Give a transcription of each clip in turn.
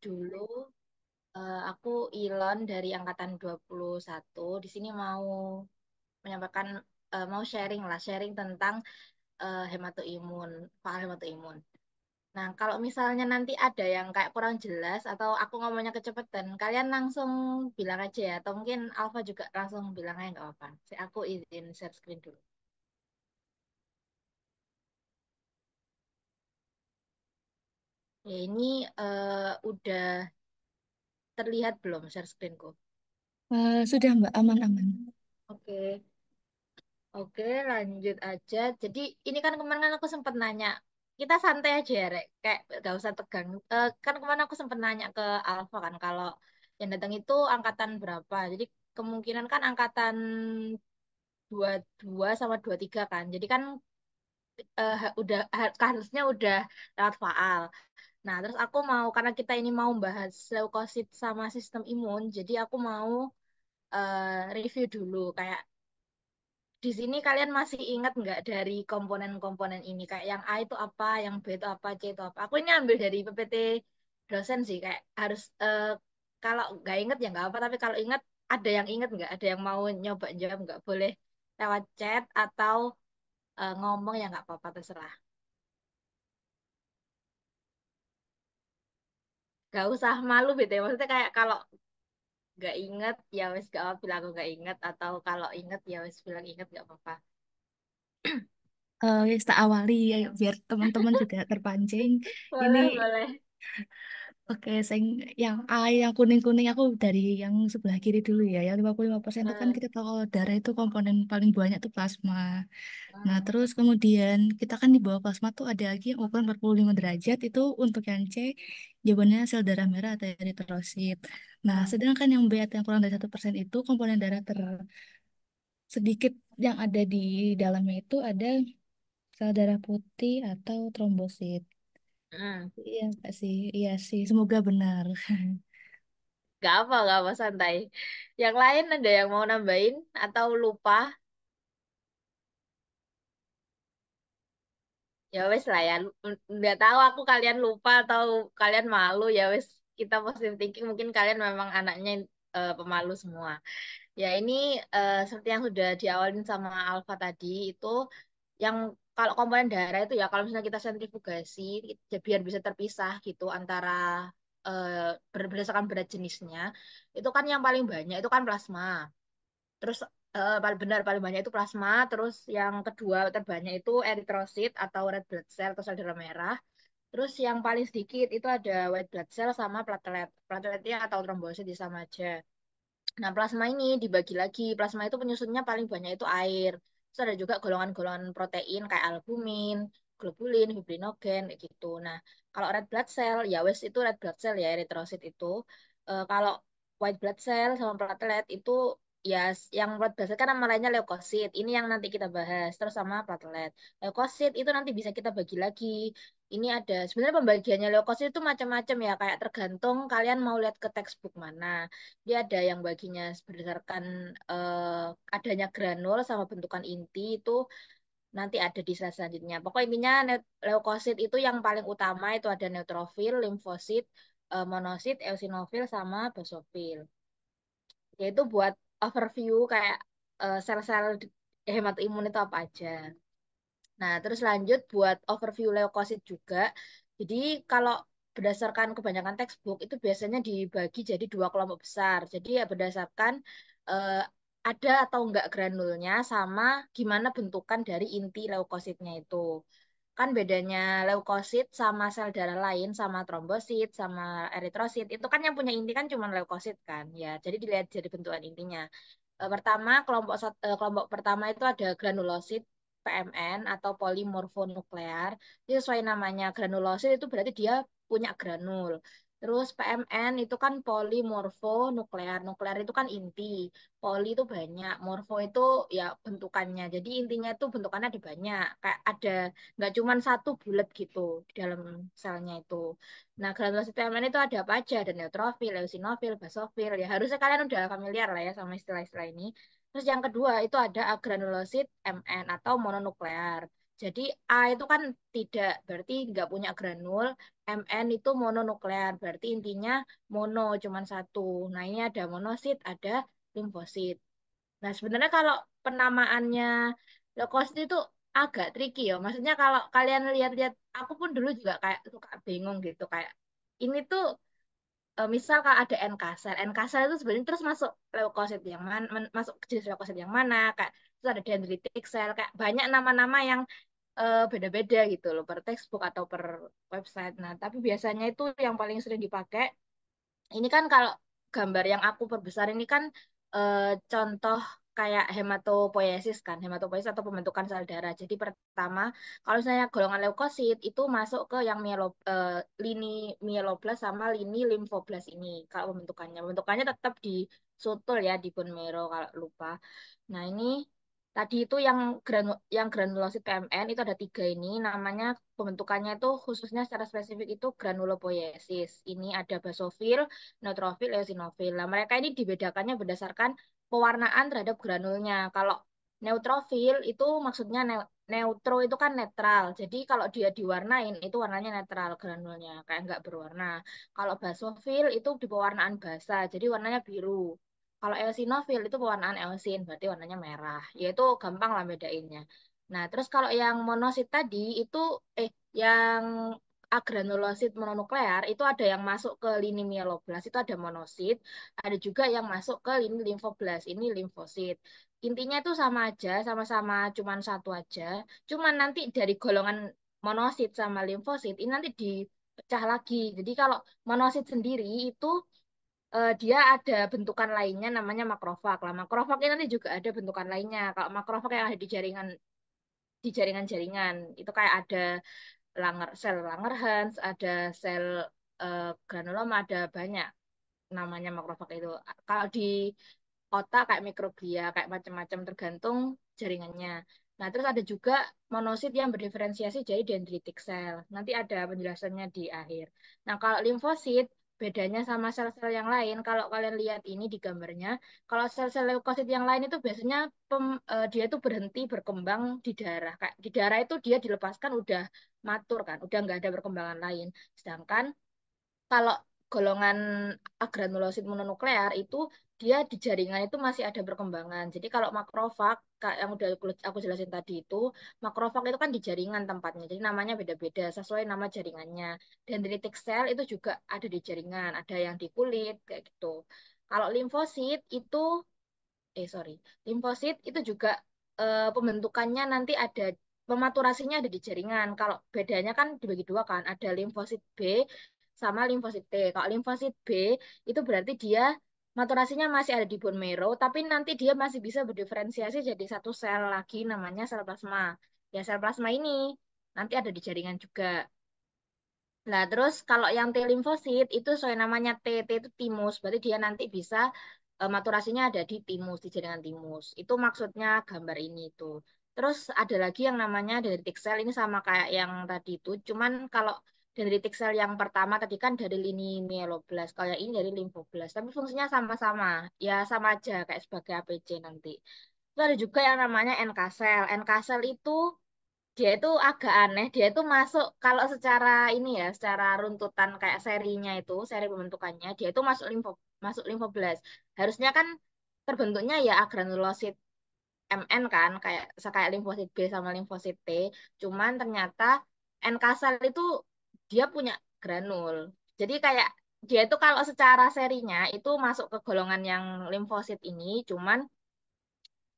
Dulu aku Ilon dari angkatan 21. Di sini mau menyampaikan mau sharing lah, sharing tentang hematoimun, soal hematoimun. Nah, kalau misalnya nanti ada yang kayak kurang jelas atau aku ngomongnya kecepatan, kalian langsung bilang aja ya, atau mungkin Alfa juga langsung bilang aja nggak apa-apa. Aku izin share screen dulu. Ya, ini udah terlihat belum share screenku? Sudah Mbak, aman-aman. Oke. Oke, lanjut aja. Jadi ini kan kemarin kan aku sempat nanya, kita santai aja ya, Rek. Kayak gak usah tegang. Kan kemarin aku sempat nanya ke Alfa kan, kalau yang datang itu angkatan berapa. Jadi kemungkinan kan angkatan 22 sama 23 kan. Jadi kan harusnya udah lewat faal. Nah, terus aku mau, karena kita ini mau bahas leukosit sama sistem imun, jadi aku mau review dulu kayak di sini kalian masih ingat nggak dari komponen-komponen ini? Kayak yang A itu apa, yang B itu apa, C itu apa? Aku ini ambil dari PPT dosen sih, kayak harus kalau nggak inget ya nggak apa, tapi kalau ingat ada yang inget nggak? Ada yang mau nyoba jawab nggak? Boleh lewat chat atau ngomong ya nggak apa-apa terserah. Gak usah malu gitu ya. Maksudnya kayak kalau nggak inget ya wes gak apa bilang aku nggak inget atau kalau inget ya wes bilang inget nggak apa-apa. Ya, kita awali ya, biar teman-teman juga terpancing. Ini Boleh, boleh. oke, yang A, yang kuning-kuning aku dari yang sebelah kiri dulu ya. Yang 55% itu kan Eh, kita tahu kalau darah itu komponen paling banyak itu plasma. Nah, hmm, terus kemudian kita kan di bawah plasma tuh ada lagi yang ukuran 45 derajat itu untuk yang C, jawabannya sel darah merah atau eritrosit. Nah, hmm, sedangkan yang B atau yang kurang dari 1% itu komponen darah sedikit yang ada di dalamnya itu ada sel darah putih atau trombosit. hmm. Iya nggak sih? Iya sih, semoga benar. Gak apa, santai. Yang lain ada yang mau nambahin atau lupa? Ya wes lah ya. Nggak tahu aku kalian lupa atau kalian malu ya wes. Kita positive thinking mungkin kalian memang anaknya pemalu semua. Ya ini seperti yang sudah diawalin sama Alfa tadi itu yang kalau komponen darah itu ya kalau misalnya kita sentrifugasi biar bisa terpisah gitu antara berdasarkan berat jenisnya itu kan yang paling banyak itu kan plasma. Terus paling benar paling banyak itu plasma. Terus yang kedua terbanyak itu eritrosit atau red blood cell atau sel darah merah. Terus yang paling sedikit itu ada white blood cell sama platelet. Plateletnya atau trombosit ya sama aja. Nah, plasma ini dibagi lagi. Plasma itu penyusunnya paling banyak itu air. Terus ada juga golongan-golongan protein kayak albumin, globulin, fibrinogen, kayak gitu. Nah, kalau red blood cell, ya wes itu red blood cell ya, eritrosit itu. Kalau white blood cell sama platelet itu ya yang red blood cell kan nama lainnya leukosit. Ini yang nanti kita bahas. Terus sama platelet. Leukosit itu nanti bisa kita bagi lagi. Ini ada sebenarnya pembagiannya leukosit itu macam-macam ya, kayak tergantung kalian mau lihat ke textbook mana. Dia ada yang baginya berdasarkan adanya granul sama bentukan inti itu nanti ada di slide selanjutnya. Pokok intinya leukosit itu yang paling utama itu ada neutrofil, limfosit, monosit, eosinofil sama basofil. Yaitu buat overview kayak sel-sel hematoimun itu apa aja. Nah, terus lanjut buat overview leukosit juga. Jadi kalau berdasarkan kebanyakan textbook itu biasanya dibagi jadi dua kelompok besar. Jadi ya berdasarkan eh, ada atau enggak granulnya sama gimana bentukan dari inti leukositnya itu. Kan bedanya leukosit sama sel darah lain sama trombosit sama eritrosit itu kan yang punya inti kan cuma leukosit kan. Ya, jadi dilihat dari bentukan intinya. Pertama, kelompok pertama itu ada granulosit PMN atau polimorfonuklear. Itu sesuai namanya granulosit itu berarti dia punya granul. Terus PMN itu kan polimorfonuklear. Nuklear itu kan inti. Poli itu banyak. Morfo itu ya bentukannya. Jadi intinya itu bentukannya ada banyak. Kayak ada nggak cuma satu bulat gitu di dalam selnya itu. Nah, granulosit PMN itu ada apa aja? Ada neutrofil, eosinofil, basofil. Ya harusnya kalian udah familiar lah ya sama istilah-istilah ini. Terus yang kedua itu ada agranulosit MN atau mononuklear. Jadi A itu kan tidak, berarti nggak punya granul. MN itu mononuklear, berarti intinya mono, cuman satu. Nah ini ada monosit, ada limfosit. Nah sebenarnya kalau penamaannya leukosit itu agak tricky ya. Maksudnya kalau kalian lihat-lihat, aku pun dulu juga kayak suka bingung gitu. Kayak ini tuh misal kalau ada NK sel, NK sel itu sebenarnya terus masuk leukosit yang mana, masuk ke jenis leukosit yang mana, kayak terus ada dendritic cell, kayak banyak nama-nama yang beda-beda gitu loh per textbook atau per website. Nah, tapi biasanya itu yang paling sering dipakai ini kan kalau gambar yang aku perbesar ini kan contoh kayak hematopoiesis kan, hematopoiesis atau pembentukan sel darah. Jadi pertama, kalau misalnya golongan leukosit itu masuk ke yang lini mieloblast sama lini limfoblast ini. Kalau pembentukannya tetap di sutul ya di bone marrow kalau lupa. Nah ini tadi itu yang granulosit PMN itu ada tiga ini namanya pembentukannya itu khususnya secara spesifik itu granulopoiesis. Ini ada basofil, neutrofil, eosinofil. Nah, mereka ini dibedakannya berdasarkan pewarnaan terhadap granulnya. Kalau neutrofil itu maksudnya neutro itu kan netral. Jadi kalau dia diwarnain itu warnanya netral granulnya, kayak nggak berwarna. Kalau basofil itu di pewarnaan basa, jadi warnanya biru. Kalau eosinofil itu pewarnaan eosin, berarti warnanya merah. Ya itu gampang lah bedainnya. Nah, terus kalau yang monosit tadi itu yang agranulosit mononuklear itu ada yang masuk ke lini mieloblast itu ada monosit, ada juga yang masuk ke lini limfoblast ini limfosit. Intinya itu sama aja, sama-sama cuman satu aja. Cuman nanti dari golongan monosit sama limfosit ini nanti dipecah lagi. Jadi kalau monosit sendiri itu dia ada bentukan lainnya namanya makrofag. Lah makrofag ini nanti juga ada bentukan lainnya. Kalau makrofag yang ada di jaringan-jaringan itu kayak ada sel Langerhans, ada sel granuloma, ada banyak namanya makrofag itu. Kalau di otak kayak mikroglia, kayak macam-macam tergantung jaringannya. Nah, terus ada juga monosit yang berdiferensiasi jadi dendritic cell. Nanti ada penjelasannya di akhir. Nah, kalau limfosit bedanya sama sel-sel yang lain, kalau kalian lihat ini di gambarnya, kalau sel-sel leukosit yang lain itu biasanya dia itu berhenti berkembang di darah. Kayak di darah itu dia dilepaskan udah matur kan, udah nggak ada perkembangan lain. Sedangkan kalau golongan agranulosit mononuklear itu dia di jaringan itu masih ada perkembangan. Jadi kalau makrofag yang udah aku jelasin tadi itu, makrofag itu kan di jaringan tempatnya. Jadi namanya beda-beda sesuai nama jaringannya. Dendritic cell itu juga ada di jaringan, ada yang di kulit kayak gitu. Kalau limfosit itu sorry, limfosit itu juga pembentukannya nanti ada pematurasinya ada di jaringan. Kalau bedanya kan dibagi dua kan, ada limfosit B sama limfosit T. Kalau limfosit B itu berarti dia maturasinya masih ada di bone marrow, tapi nanti dia masih bisa berdiferensiasi jadi satu sel lagi namanya sel plasma. Ya sel plasma ini nanti ada di jaringan juga. Nah, terus kalau yang T limfosit itu sesuai namanya T itu timus, berarti dia nanti bisa maturasinya ada di timus, di jaringan timus. Itu maksudnya gambar ini tuh. Terus ada lagi yang namanya dendritic cell, ini sama kayak yang tadi itu, cuman kalau dendritic cell yang pertama tadi kan dari lini mieloblast, kalau yang ini dari limfoblast, tapi fungsinya sama-sama, ya sama aja kayak sebagai APC nanti. Terus ada juga yang namanya NK cell. NK cell itu dia itu agak aneh, dia itu masuk kalau secara ini ya, secara runtutan kayak serinya itu, seri pembentukannya, dia itu masuk limfoblast. Harusnya kan terbentuknya ya agranulosit MN kan, kayak limfosit B sama limfosit T. Cuman ternyata NK sel itu dia punya granul. Jadi kayak dia itu kalau secara serinya itu masuk ke golongan yang limfosit ini, cuman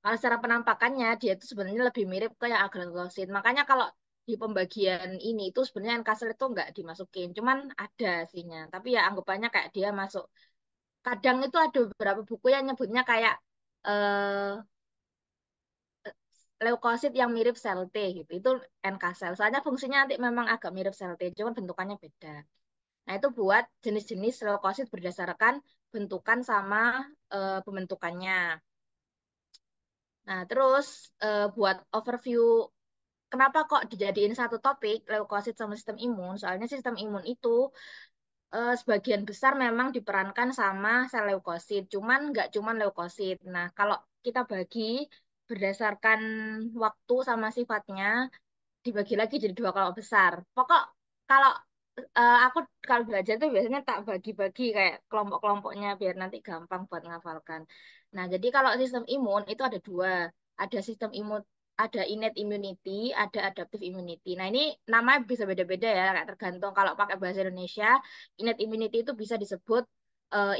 kalau secara penampakannya dia itu sebenarnya lebih mirip ke yang agranulosit. Makanya kalau di pembagian ini itu sebenarnya Newcastle itu nggak dimasukin, cuman ada aslinya. Tapi ya anggapannya kayak dia masuk. Kadang itu ada beberapa buku yang nyebutnya kayak eh, leukosit yang mirip sel T gitu. Itu NK sel. Soalnya fungsinya nanti memang agak mirip sel T, cuman bentukannya beda. Nah, itu buat jenis-jenis leukosit berdasarkan bentukan sama pembentukannya. Nah, terus buat overview kenapa kok dijadiin satu topik leukosit sama sistem imun? Soalnya sistem imun itu sebagian besar memang diperankan sama sel leukosit, cuman nggak cuman leukosit. Nah, kalau kita bagi berdasarkan waktu sama sifatnya, dibagi lagi jadi dua kelompok besar. Pokok kalau aku kalau belajar tuh biasanya tak bagi-bagi kayak kelompok-kelompoknya biar nanti gampang buat ngafalkan. Nah, jadi kalau sistem imun itu ada dua. Ada sistem imun, ada innate immunity, ada adaptive immunity. Nah, ini namanya bisa beda-beda ya, kayak tergantung kalau pakai bahasa Indonesia, innate immunity itu bisa disebut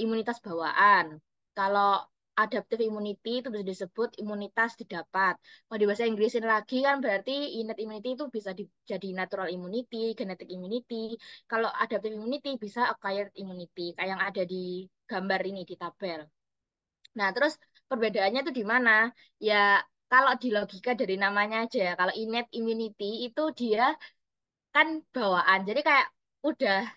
imunitas bawaan. Kalau adaptive immunity itu bisa disebut imunitas didapat. Kalau di bahasa Inggrisin lagi kan berarti innate immunity itu bisa jadi natural immunity, genetic immunity. Kalau adaptive immunity bisa acquired immunity, kayak yang ada di gambar ini di tabel. Nah, terus perbedaannya itu di mana? Ya, kalau di logika dari namanya aja, ya, kalau innate immunity itu dia kan bawaan. Jadi kayak udah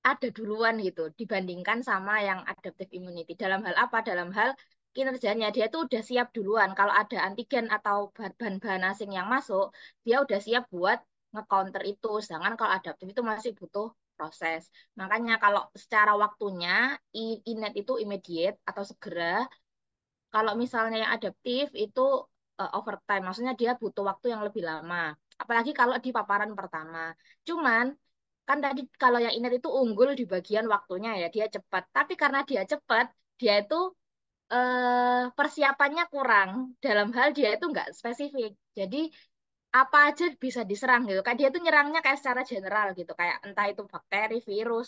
ada duluan gitu dibandingkan sama yang adaptive immunity. Dalam hal apa? Dalam hal kinerjanya dia tuh udah siap duluan. Kalau ada antigen atau bahan-bahan asing yang masuk, dia udah siap buat nge-counter itu. Sedangkan kalau adaptif itu masih butuh proses. Makanya kalau secara waktunya innate itu immediate atau segera, kalau misalnya yang adaptif itu overtime, maksudnya dia butuh waktu yang lebih lama. Apalagi kalau di paparan pertama. Cuman kan tadi kalau yang inner itu unggul di bagian waktunya ya, dia cepat. Tapi karena dia cepat, dia itu persiapannya kurang. Dalam hal dia itu nggak spesifik. Jadi apa aja bisa diserang gitu. Kayak dia tuh nyerangnya kayak secara general gitu. Kayak entah itu bakteri, virus,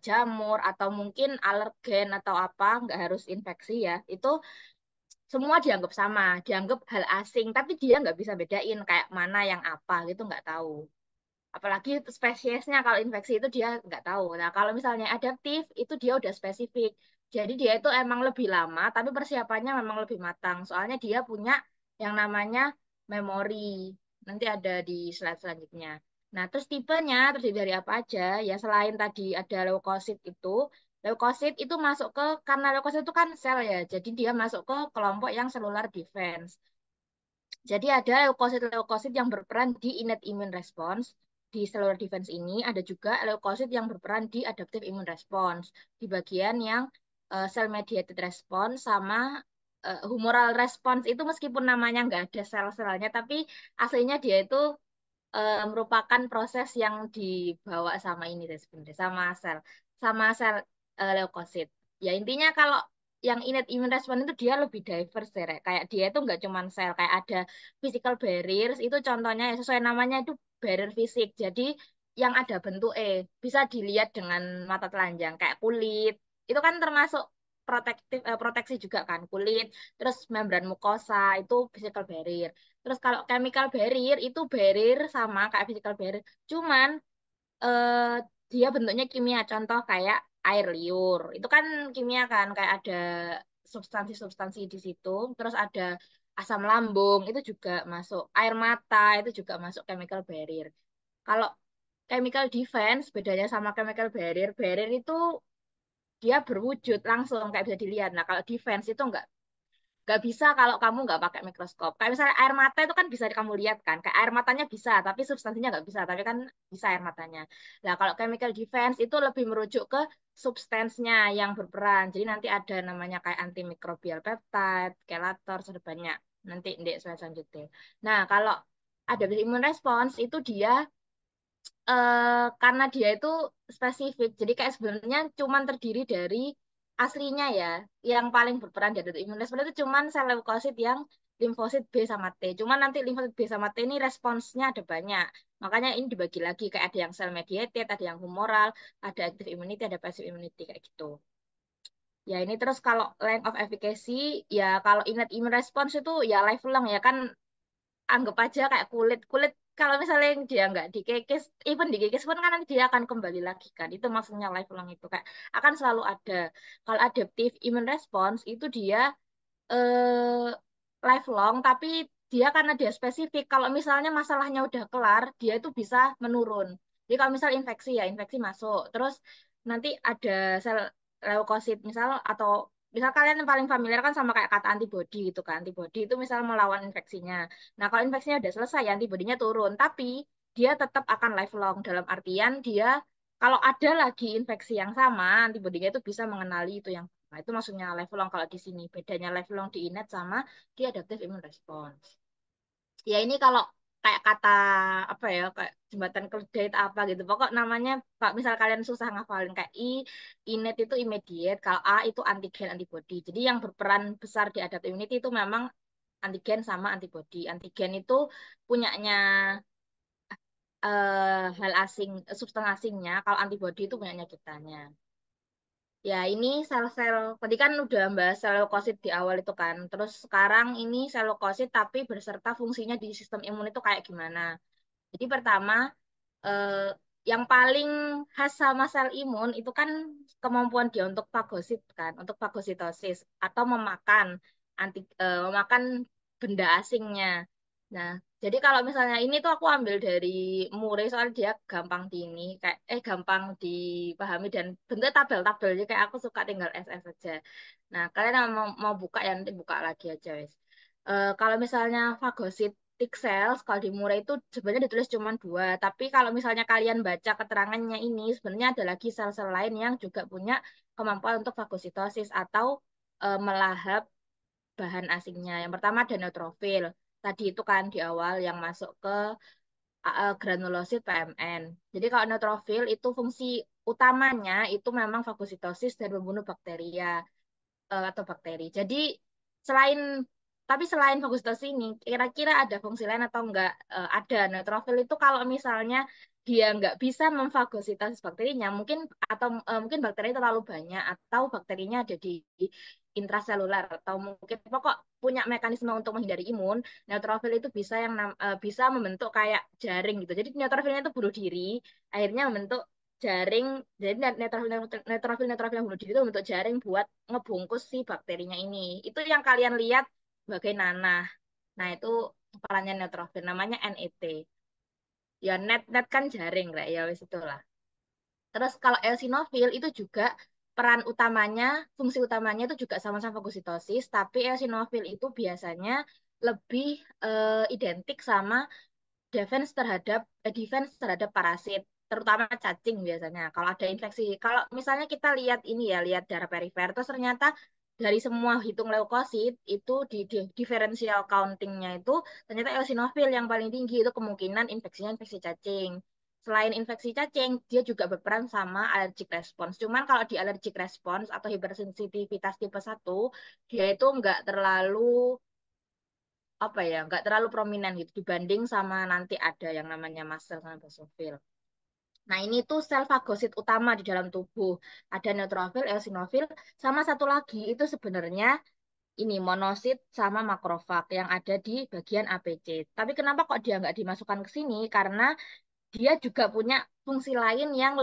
jamur, atau mungkin alergen atau apa, nggak harus infeksi ya. Itu semua dianggap sama, dianggap hal asing, tapi dia nggak bisa bedain kayak mana yang apa gitu nggak tahu. Apalagi spesiesnya kalau infeksi itu dia nggak tahu. Nah kalau misalnya adaptif itu dia udah spesifik. Jadi dia itu emang lebih lama, tapi persiapannya memang lebih matang. Soalnya dia punya yang namanya memori. Nanti ada di slide selanjutnya. Nah terus tipenya terdiri dari apa aja? Ya selain tadi ada leukosit itu, leukosit itu masuk ke, karena leukosit itu kan sel ya, jadi dia masuk ke kelompok yang cellular defense. Jadi ada leukosit-leukosit yang berperan di innate immune response. Di cellular defense ini ada juga leukosit yang berperan di adaptive immune response. Di bagian yang cell mediated response sama humoral response itu meskipun namanya nggak ada sel-selnya, tapi aslinya dia itu merupakan proses yang dibawa sama ini deh sebenarnya, sama sel leukosit. Ya intinya kalau yang innate immune response itu dia lebih diverse deh, Rek. Kayak dia itu nggak cuma sel, kayak ada physical barriers, itu contohnya ya, sesuai namanya itu barrier fisik. Jadi yang ada bentuk bisa dilihat dengan mata telanjang, kayak kulit. Itu kan termasuk proteksi juga kan, kulit, terus membran mukosa itu physical barrier. Terus kalau chemical barrier itu barrier sama kayak physical barrier, cuman eh, dia bentuknya kimia. Contoh kayak air liur. Itu kan kimia kan, kayak ada substansi-substansi di situ. Terus ada asam lambung, itu juga masuk. Air mata, itu juga masuk chemical barrier. Kalau chemical defense, bedanya sama chemical barrier, barrier itu dia berwujud langsung, kayak bisa dilihat. Nah, kalau defense itu nggak bisa kalau kamu nggak pakai mikroskop. Kayak misalnya air mata itu kan bisa kamu lihat kan. Kayak air matanya bisa, tapi substansinya nggak bisa. Tapi kan bisa air matanya. Nah, kalau chemical defense itu lebih merujuk ke substansnya yang berperan. Jadi nanti ada namanya kayak antimikrobial peptide, chelator, sudah banyak. Nanti ndek selanjutnya. Nah, kalau ada immune response itu dia karena dia itu spesifik. Jadi kayak sebenarnya cuman terdiri dari aslinya ya, yang paling berperan dari imun respons itu cuman sel leukosit yang limfosit B sama T. Cuman nanti limfosit B sama T ini responsnya ada banyak. Makanya ini dibagi lagi kayak ada yang cell mediated, ada yang humoral, ada active immunity, ada passive immunity kayak gitu. Ya ini terus kalau length of efficacy, ya kalau innate immune response itu ya lifelong ya kan, anggap aja kayak kulit kulit kalau misalnya yang dia nggak dikikis, even dikikis pun kan nanti dia akan kembali lagi kan, itu maksudnya lifelong itu kayak akan selalu ada. Kalau adaptive immune response itu dia eh, lifelong, tapi dia karena dia spesifik, kalau misalnya masalahnya udah kelar dia itu bisa menurun. Jadi kalau misal infeksi ya infeksi masuk terus nanti ada sel leukosit misal, atau misal kalian yang paling familiar kan sama kayak kata antibody gitu kan, antibody itu misal melawan infeksinya. Nah kalau infeksinya udah selesai antibodinya turun, tapi dia tetap akan lifelong dalam artian dia kalau ada lagi infeksi yang sama antibodinya itu bisa mengenali itu yang. Nah, itu maksudnya lifelong kalau di sini. Bedanya lifelong di innate sama di adaptive immune response. Ya ini kalau kayak kata apa ya, kayak jembatan kerja itu apa gitu. Pokok namanya Pak, misal kalian susah ngafalin kayak innate itu immediate, kalau A itu antigen antibody. Jadi yang berperan besar di adaptive immunity itu memang antigen sama antibody. Antigen itu punyanya hal asing, substan asingnya, kalau antibody itu punyanya kitanya. Ya, ini sel-sel, tadi kan udah bahas sel leukosit di awal itu kan. Terus sekarang ini sel leukosit tapi berserta fungsinya di sistem imun itu kayak gimana. Jadi pertama, eh, yang paling khas sama sel imun itu kan kemampuan dia untuk fagosit kan, untuk fagositosis atau memakan benda asingnya. Nah, jadi kalau misalnya ini tuh aku ambil dari Murray soal dia gampang di ini kayak gampang dipahami dan bentuk tabel-tabel jadi kayak aku suka tinggal SS aja. Nah, kalian yang mau buka ya nanti buka lagi aja wes. Kalau misalnya phagocytic cells kalau di Murray itu sebenarnya ditulis cuma dua, tapi kalau misalnya kalian baca keterangannya ini sebenarnya ada lagi sel-sel lain yang juga punya kemampuan untuk fagositosis atau melahap bahan asingnya. Yang pertama ada neutrofil. Tadi itu kan di awal yang masuk ke granulosit PMN. Jadi kalau neutrofil itu fungsi utamanya itu memang fagositosis dan membunuh bakteria atau bakteri. Jadi selain selain fagositosis ini, kira-kira ada fungsi lain atau enggak? Ada. Neutrofil itu kalau misalnya dia nggak bisa memfagositosis bakterinya, mungkin bakterinya terlalu banyak atau bakterinya ada di intraseluler atau mungkin pokok punya mekanisme untuk menghindari imun, neutrofil itu bisa membentuk kayak jaring gitu. Jadi neutrofilnya itu bunuh diri, akhirnya membentuk jaring. Jadi neutrofil yang bunuh diri itu membentuk jaring buat ngebungkus si bakterinya ini. Itu yang kalian lihat sebagai nanah. Nah, itu perannya neutrofil namanya NET. Ya net net kan jaring lah ya wis itulah. Terus kalau eosinofil itu juga peran utamanya, fungsi utamanya itu juga sama-sama fagositosis, tapi eosinofil itu biasanya lebih identik sama defense terhadap parasit, terutama cacing biasanya. Kalau ada infeksi, kalau misalnya kita lihat ini ya, lihat darah perifer, terus ternyata dari semua hitung leukosit itu di differential countingnya itu ternyata eosinofil yang paling tinggi itu kemungkinan infeksinya infeksi cacing. Selain infeksi cacing, dia juga berperan sama allergic response. Cuman kalau di allergic response atau hipersensitivitas tipe satu dia itu nggak terlalu prominent gitu dibanding sama nanti ada yang namanya mast cell sama basophil. Nah, ini tuh sel fagosit utama di dalam tubuh. Ada neutrofil, eosinofil, sama satu lagi itu sebenarnya ini monosit sama makrofag yang ada di bagian APC. Tapi kenapa kok dia nggak dimasukkan ke sini? Karena dia juga punya fungsi lain yang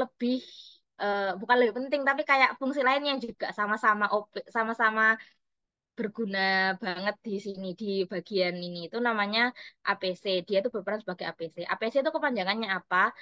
bukan lebih penting, tapi kayak fungsi lain yang juga sama-sama berguna banget di sini di bagian ini itu namanya APC. Dia itu berperan sebagai APC. APC itu kepanjangannya apa?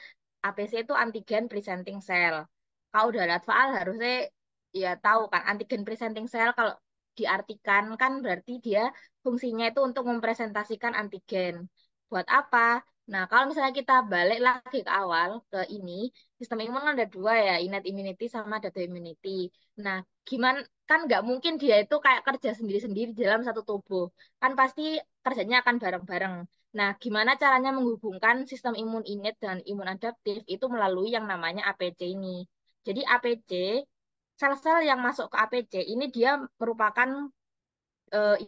APC itu antigen presenting cell. Kalau udah lihat faal harusnya ya tahu kan antigen presenting cell kalau diartikan kan berarti dia fungsinya itu untuk mempresentasikan antigen. Buat apa? Nah, kalau misalnya kita balik lagi ke awal ke ini, sistem imun kan ada dua ya, innate immunity sama adaptive immunity. Nah, gimana kan nggak mungkin dia itu kayak kerja sendiri-sendiri dalam satu tubuh. Kan pasti kerjanya akan bareng-bareng. Nah, gimana caranya menghubungkan sistem imun innate dan imun adaptif itu melalui yang namanya APC ini. Jadi APC, sel-sel yang masuk ke APC ini dia merupakan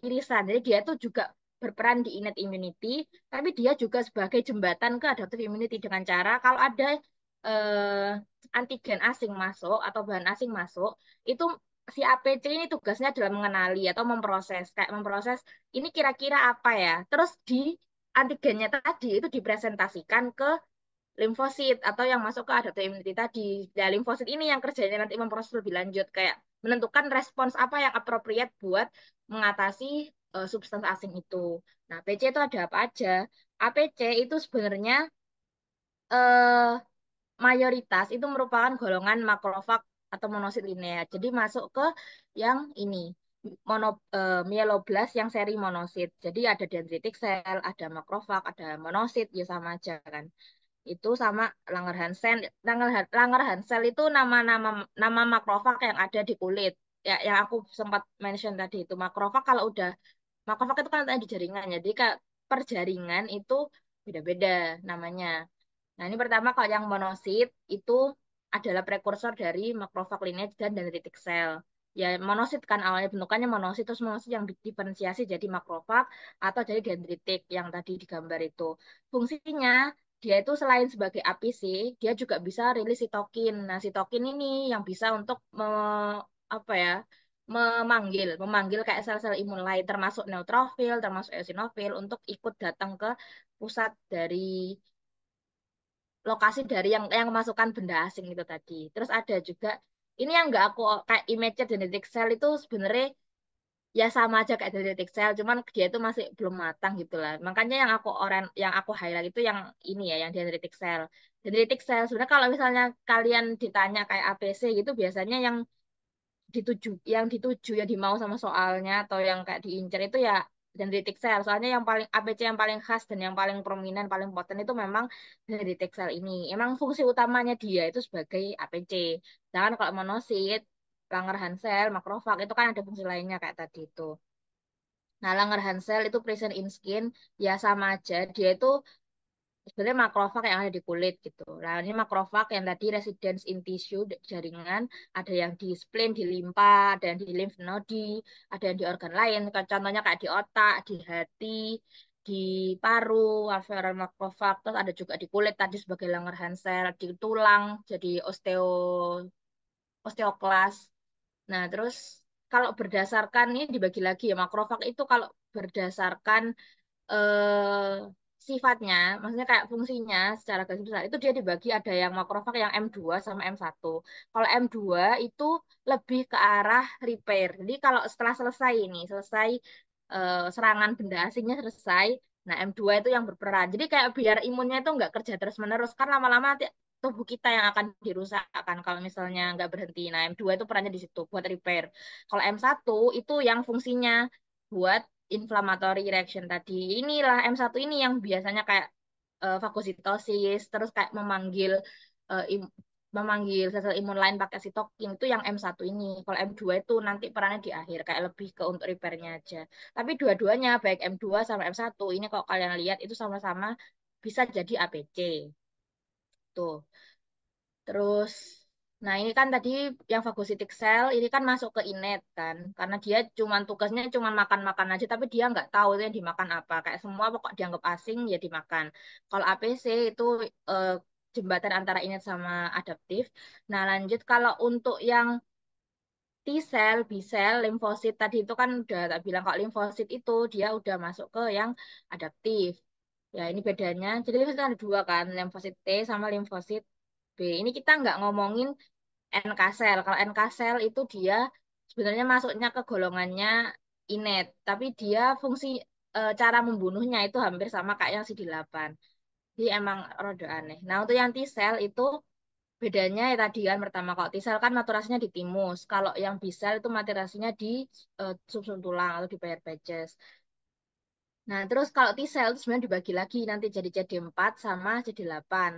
irisan. Jadi dia tuh juga berperan di innate immunity, tapi dia juga sebagai jembatan ke adaptive immunity dengan cara kalau ada eh, antigen asing masuk atau bahan asing masuk, itu si APC ini tugasnya adalah mengenali atau memproses ini kira-kira apa ya. Terus di antigennya tadi itu dipresentasikan ke limfosit atau yang masuk ke adaptive immunity tadi. Ya, limfosit ini yang kerjanya nanti memproses lebih lanjut kayak menentukan respons apa yang appropriate buat mengatasi substansi asing itu. Nah, PC itu ada apa aja? APC itu sebenarnya eh, mayoritas itu merupakan golongan makrofag atau monosit linear. Jadi masuk ke yang ini mieloblast yang seri monosit. Jadi ada dendritic cell, ada makrofag, ada monosit, ya sama aja kan itu sama Langerhans itu nama makrofag yang ada di kulit ya yang aku sempat mention tadi itu makrofag itu kan ada di jaringan jadi kayak per jaringan itu beda-beda namanya. Nah, ini pertama kalau yang monosit itu adalah prekursor dari makrofag lineage dan dendritic cell. Ya, monosit kan awalnya bentukannya monosit, terus monosit yang diferensiasi jadi makrofag atau jadi dendritik yang tadi digambar itu. Fungsinya dia itu selain sebagai APC, dia juga bisa rilis sitokin. Nah, sitokin ini yang bisa untuk apa ya? Memanggil kayak sel-sel imun lain termasuk neutrofil, termasuk eosinofil untuk ikut datang ke pusat dari lokasi dari yang masukkan benda asing itu tadi. Terus ada juga ini yang nggak aku kayak image genetic cell itu sebenarnya ya sama aja kayak genetic cell, cuman dia itu masih belum matang gitu lah. Makanya yang aku highlight itu yang ini ya, yang genetic cell. Genetic cell sebenarnya kalau misalnya kalian ditanya kayak ABC gitu biasanya yang dituju yang dimau sama soalnya atau yang kayak diincar itu ya dendritic cell. Soalnya yang paling ABC yang paling khas dan yang paling prominent, paling poten itu memang dendritic cell ini. Emang fungsi utamanya dia itu sebagai APC. Sedangkan kalau monosit, Langerhans cell, makrofag itu kan ada fungsi lainnya kayak tadi itu. Nah, Langerhans cell itu present in skin, ya sama aja. Dia itu sebenarnya makrofag yang ada di kulit gitu. Nah, ini makrofag yang tadi residence in tissue jaringan, ada yang di spleen, di limpa, ada yang di lymph node, ada yang di organ lain. Contohnya kayak di otak, di hati, di paru, alveolar makrofag, terus ada juga di kulit tadi sebagai Langerhans cell, di tulang jadi osteoklas. Nah, terus kalau berdasarkan ini dibagi lagi ya makrofag itu kalau berdasarkan eh, sifatnya, maksudnya kayak fungsinya secara garis besar itu dia dibagi ada yang makrofag yang M2 sama M1. Kalau M2 itu lebih ke arah repair. Jadi kalau setelah selesai ini, selesai serangan benda asingnya selesai, nah M2 itu yang berperan. Jadi kayak biar imunnya itu nggak kerja terus-menerus, kan lama-lama nanti tubuh kita yang akan dirusakkan kalau misalnya nggak berhenti. Nah M2 itu perannya di situ buat repair. Kalau M1 itu yang fungsinya buat inflammatory reaction tadi. Inilah M1 ini yang biasanya kayak fagositosis, terus kayak eh, im- memanggil sel-sel imun lain pakai sitokin itu yang M1 ini. Kalau M2 itu nanti perannya di akhir, kayak lebih ke untuk repairnya aja. Tapi dua-duanya, baik M2 sama M1, ini kalau kalian lihat itu sama-sama bisa jadi APC. Tuh. Terus, nah ini kan tadi yang fagositic cell, ini kan masuk ke innate kan, karena dia cuman tugasnya cuman makan-makan aja, tapi dia nggak tahu itu yang dimakan apa. Kayak semua pokok dianggap asing ya dimakan. Kalau APC itu eh, jembatan antara innate sama adaptif. Nah lanjut kalau untuk yang T cell, B cell, limfosit tadi itu kan udah tak bilang kalau limfosit itu dia udah masuk ke yang adaptif. Ya ini bedanya. Jadi limfosit ada dua kan, limfosit T sama limfosit B. Ini kita nggak ngomongin NK cell. Kalau NK cell itu dia sebenarnya masuknya ke golongannya innate, tapi dia fungsi cara membunuhnya itu hampir sama kayak yang CD8. Jadi emang rada aneh. Nah, untuk yang T cell itu bedanya ya tadi kan pertama kalau T cell kan maturasinya di timus. Kalau yang B cell itu maturasinya di sumsum tulang atau di Peyer's patches. Nah, terus kalau T cell itu sebenarnya dibagi lagi nanti jadi CD4 sama CD8.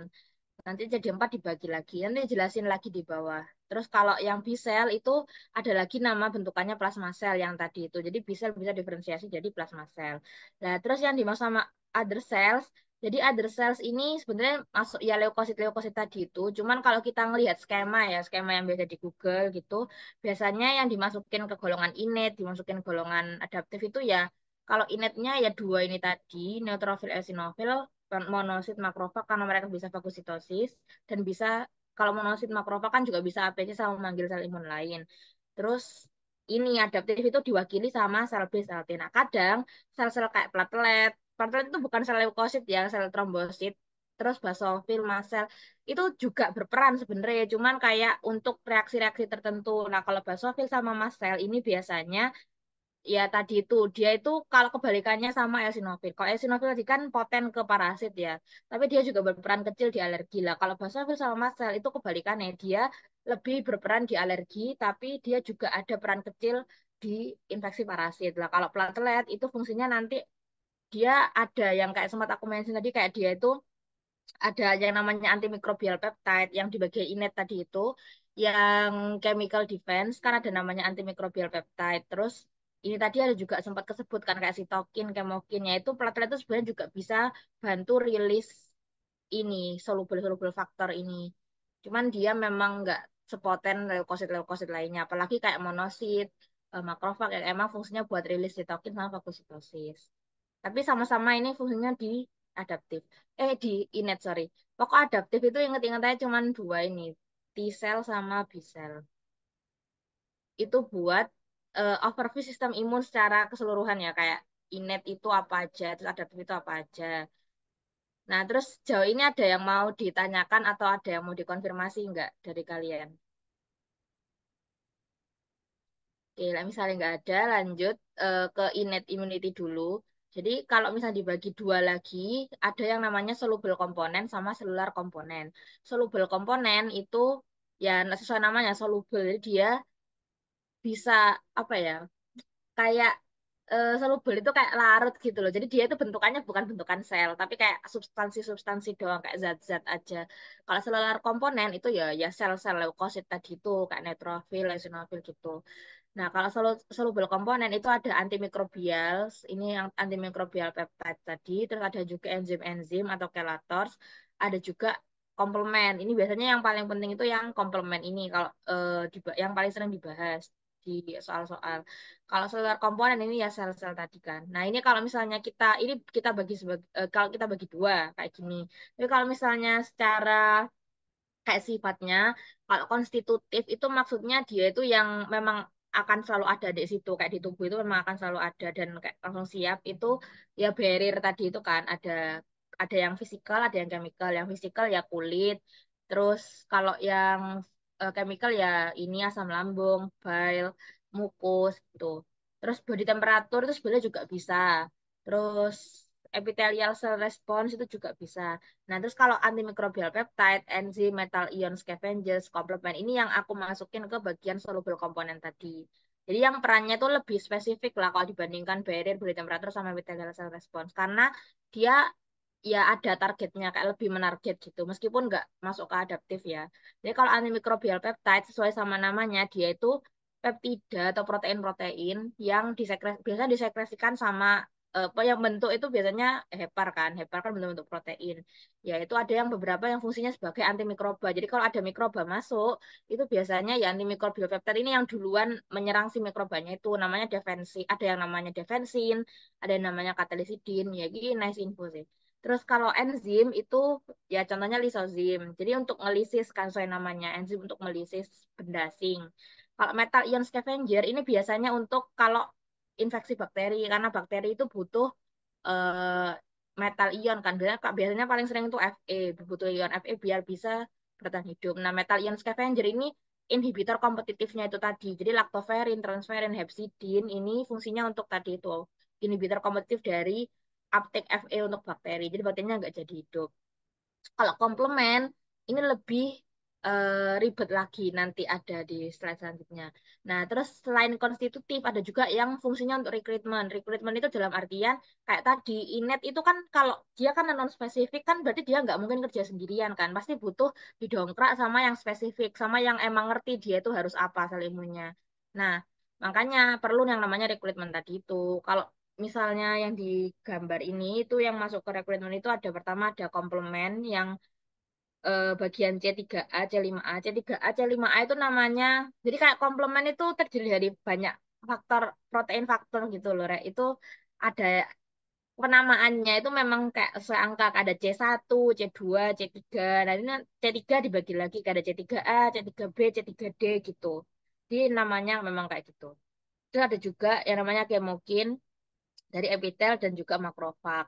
Nanti jadi 4 dibagi lagi. Nanti jelasin lagi di bawah. Terus kalau yang B cell itu ada lagi nama bentukannya plasma cell yang tadi itu. Jadi B cell bisa diferensiasi jadi plasma cell. Nah, terus yang dimaksud sama other cells, jadi other cells ini sebenarnya masuk ya leukosit-leukosit tadi itu. Cuman kalau kita ngelihat skema ya, skema yang biasa di Google gitu, biasanya yang dimasukin ke golongan innate, dimasukin ke golongan adaptif itu ya kalau innate-nya ya dua ini tadi, neutrofil, eosinofil, monosit, makrofag karena mereka bisa fagositosis dan bisa kalau monosit makrofag kan juga bisa APC sama memanggil sel imun lain. Terus ini adaptif itu diwakili sama sel B, sel T. Nah, kadang sel-sel kayak platelet, platelet itu bukan sel leukosit ya, sel trombosit. Terus basofil, mast cell itu juga berperan sebenarnya, cuman kayak untuk reaksi-reaksi tertentu. Nah, kalau basofil sama mast cell ini biasanya ya tadi itu dia itu kalau kebalikannya sama eosinofil. Kalau eosinofil tadi kan poten ke parasit ya, tapi dia juga berperan kecil di alergi lah. Kalau basofil sama mast cell itu kebalikannya, dia lebih berperan di alergi, tapi dia juga ada peran kecil di infeksi parasit lah. Kalau platelet itu fungsinya nanti dia ada yang kayak sempat aku mention tadi kayak dia itu ada yang namanya antimicrobial peptide yang di bagian innate tadi itu yang chemical defense kan ada namanya antimicrobial peptide terus ini tadi ada juga sempat kesebutkan kayak sitokin, kemokin, yaitu platelet itu sebenarnya juga bisa bantu rilis ini soluble-soluble faktor ini. Cuman dia memang nggak sepoten leukosit-leukosit lainnya, apalagi kayak monosit, makrofag yang emang fungsinya buat rilis sitokin sama fagositosis. Tapi sama-sama ini fungsinya di adaptif. Di innate, sorry. Pokok adaptif itu inget-inget aja cuman dua ini, T cell sama B cell. Itu buat overview sistem imun secara keseluruhan ya, kayak innate itu apa aja, terus adaptif itu apa aja. Nah, terus jauh ini ada yang mau ditanyakan atau ada yang mau dikonfirmasi nggak dari kalian? Oke, lah misalnya nggak ada, lanjut ke innate immunity dulu. Jadi kalau misalnya dibagi dua lagi, ada yang namanya soluble komponen sama selular komponen. Soluble komponen itu ya sesuai namanya soluble, jadi dia bisa apa ya? Kayak soluble itu kayak larut gitu loh. Jadi dia itu bentukannya bukan bentukan sel, tapi kayak substansi-substansi doang, kayak zat-zat aja. Kalau selular komponen itu ya sel-sel leukosit tadi itu kayak neutrofil, eosinofil gitu. Nah, kalau soluble komponen itu ada antimikrobial, ini yang antimikrobial peptide tadi, terus ada juga enzim-enzim atau chelators, ada juga komplement. Ini biasanya yang paling penting itu yang komplement ini kalau yang paling sering dibahas di soal-soal. Kalau seluler komponen ini ya sel-sel tadi kan. Nah, ini kalau misalnya kita bagi kalau kita bagi dua kayak gini. Tapi kalau misalnya secara kayak sifatnya, kalau konstitutif itu maksudnya dia itu yang memang akan selalu ada di situ, kayak di tubuh itu memang akan selalu ada dan kayak langsung siap itu ya barrier tadi itu kan ada yang fisikal, ada yang chemical. Yang fisikal ya kulit, terus kalau yang chemical ya ini asam lambung, bile, mukus gitu. Terus body temperatur itu sebenarnya juga bisa. Terus epithelial cell response itu juga bisa. Nah, terus kalau antimikrobial peptide, enzim, metal ion scavengers, komplement ini yang aku masukin ke bagian soluble komponen tadi. Jadi yang perannya itu lebih spesifik lah kalau dibandingkan barrier, body temperatur, sama epithelial cell response. Karena dia ya ada targetnya, kayak lebih menarget gitu. Meskipun nggak masuk ke adaptif ya. Jadi kalau antimikrobial peptide, sesuai sama namanya, dia itu peptida atau protein-protein yang biasanya disekresikan sama apa yang bentuk itu biasanya hepar kan bentuk-bentuk protein ya itu ada yang beberapa yang fungsinya sebagai antimikroba jadi kalau ada mikroba masuk itu biasanya ya antimikrobial peptide ini yang duluan menyerang si mikrobanya itu namanya defensi ada yang namanya defensin ada yang namanya katalisidin ya gini nice info sih terus kalau enzim itu ya contohnya lisozim jadi untuk ngelisis kan sesuai namanya enzim untuk melisis benda asing kalau metal ion scavenger ini biasanya untuk kalau infeksi bakteri karena bakteri itu butuh eh, metal ion kan biasanya paling sering itu Fe butuh ion Fe biar bisa bertahan hidup. Nah, metal ion scavenger ini inhibitor kompetitifnya itu tadi. Jadi lactoferrin, transferrin, hepcidin ini fungsinya untuk tadi itu inhibitor kompetitif dari uptake Fe untuk bakteri. Jadi bakterinya nggak jadi hidup. Kalau komplement ini lebih ribet lagi nanti ada di slide selanjutnya. Nah, terus selain konstitutif ada juga yang fungsinya untuk rekrutmen. Rekrutmen itu dalam artian kayak tadi innate itu kan kalau dia kan non spesifik kan berarti dia nggak mungkin kerja sendirian kan. Pasti butuh didongkrak sama yang spesifik, sama yang emang ngerti dia itu harus apa asal ilmunya. Nah, makanya perlu yang namanya rekrutmen tadi itu. Kalau misalnya yang di gambar ini itu yang masuk ke rekrutmen itu ada pertama ada komplement yang bagian C3A, C5A. C3A, C5A itu namanya, jadi kayak komplement itu terdiri dari banyak faktor, protein faktor gitu loh, Rek. Itu ada penamaannya itu memang kayak seangka, ada C1, C2, C3. Nah, ini C3 dibagi lagi, ada C3A, C3B, C3D gitu. Jadi namanya memang kayak gitu. Terus ada juga yang namanya kemokin dari epitel dan juga makrofag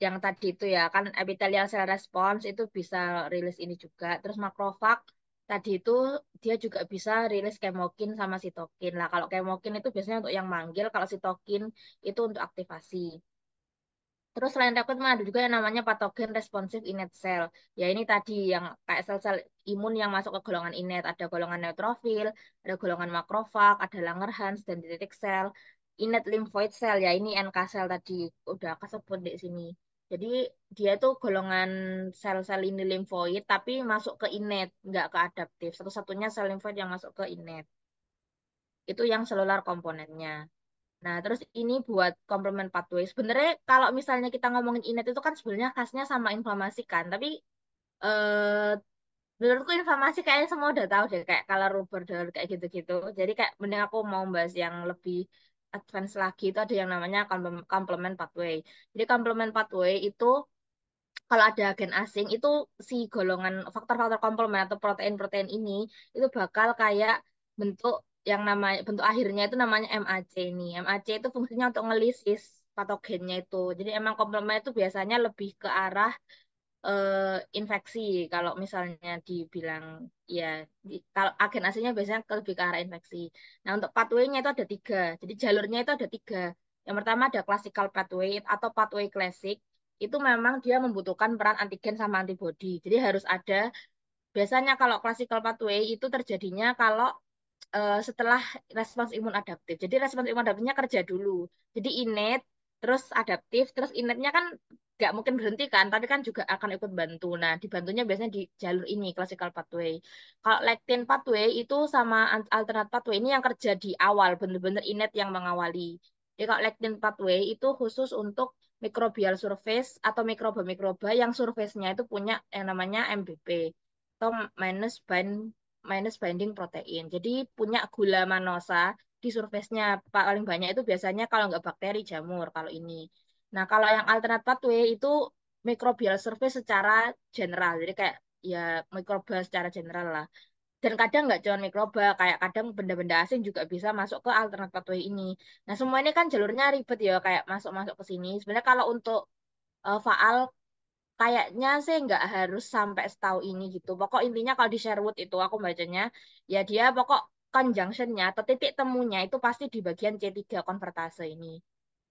yang tadi itu ya kan epithelial cell response itu bisa rilis ini juga terus makrofag tadi itu dia juga bisa rilis kemokin sama sitokin lah kalau kemokin itu biasanya untuk yang manggil kalau sitokin itu untuk aktivasi terus selain rekrutmen ada juga yang namanya patogen responsive innate cell ya ini tadi yang kayak sel-sel imun yang masuk ke golongan innate ada golongan neutrofil ada golongan makrofag ada Langerhans dan dendritic cell innate lymphoid cell ya ini NK cell tadi udah kesebut di sini jadi dia tuh golongan sel-sel ini limfoid tapi masuk ke innate, nggak ke adaptif. Satu-satunya sel limfoid yang masuk ke innate. Itu yang selular komponennya. Nah, terus ini buat complement pathway. Sebenarnya kalau misalnya kita ngomongin innate itu kan sebenarnya khasnya sama inflamasi kan. Tapi eh menurutku inflamasi kayaknya semua udah tahu deh kayak color rubber kayak gitu-gitu. Jadi kayak mending aku mau bahas yang lebih advance lagi itu ada yang namanya complement pathway. Jadi complement pathway itu kalau ada agen asing itu si golongan faktor-faktor komplement atau protein-protein ini itu bakal kayak bentuk yang namanya bentuk akhirnya itu namanya MAC ini. MAC itu fungsinya untuk ngelisis patogennya itu. Jadi emang komplement itu biasanya lebih ke arah infeksi kalau misalnya dibilang ya kalau agen aslinya biasanya lebih ke arah infeksi. Nah untuk pathway-nya itu ada tiga. Jadi jalurnya itu ada tiga. Yang pertama ada classical pathway atau pathway classic. Itu memang dia membutuhkan peran antigen sama antibodi. Jadi harus ada. Biasanya kalau classical pathway itu terjadinya kalau setelah respons imun adaptif. Jadi respons imun adaptifnya kerja dulu. Jadi innate, terus adaptif, terus innate-nya kan nggak mungkin berhenti kan, tapi kan juga akan ikut bantu. Nah, dibantunya biasanya di jalur ini, classical pathway. Kalau lectin pathway itu sama alternate pathway ini yang kerja di awal, bener-bener innate yang mengawali. Jadi kalau lectin pathway itu khusus untuk microbial surface atau mikroba-mikroba yang surface-nya itu punya yang namanya MBP atau minus binding protein. Jadi punya gula manosa di surface-nya paling banyak itu biasanya kalau nggak bakteri jamur kalau ini. Nah, kalau yang alternate pathway itu microbial surface secara general. Jadi kayak ya mikroba secara general lah. Dan kadang nggak cuma mikroba, kayak kadang benda-benda asing juga bisa masuk ke alternate pathway ini. Nah, semua ini kan jalurnya ribet ya, kayak masuk-masuk ke sini. Sebenarnya kalau untuk faal kayaknya sih nggak harus sampai setahu ini gitu. Pokok intinya kalau di Sherwood itu aku bacanya, ya dia pokok conjunctionnya atau titik temunya itu pasti di bagian C3 konvertase ini.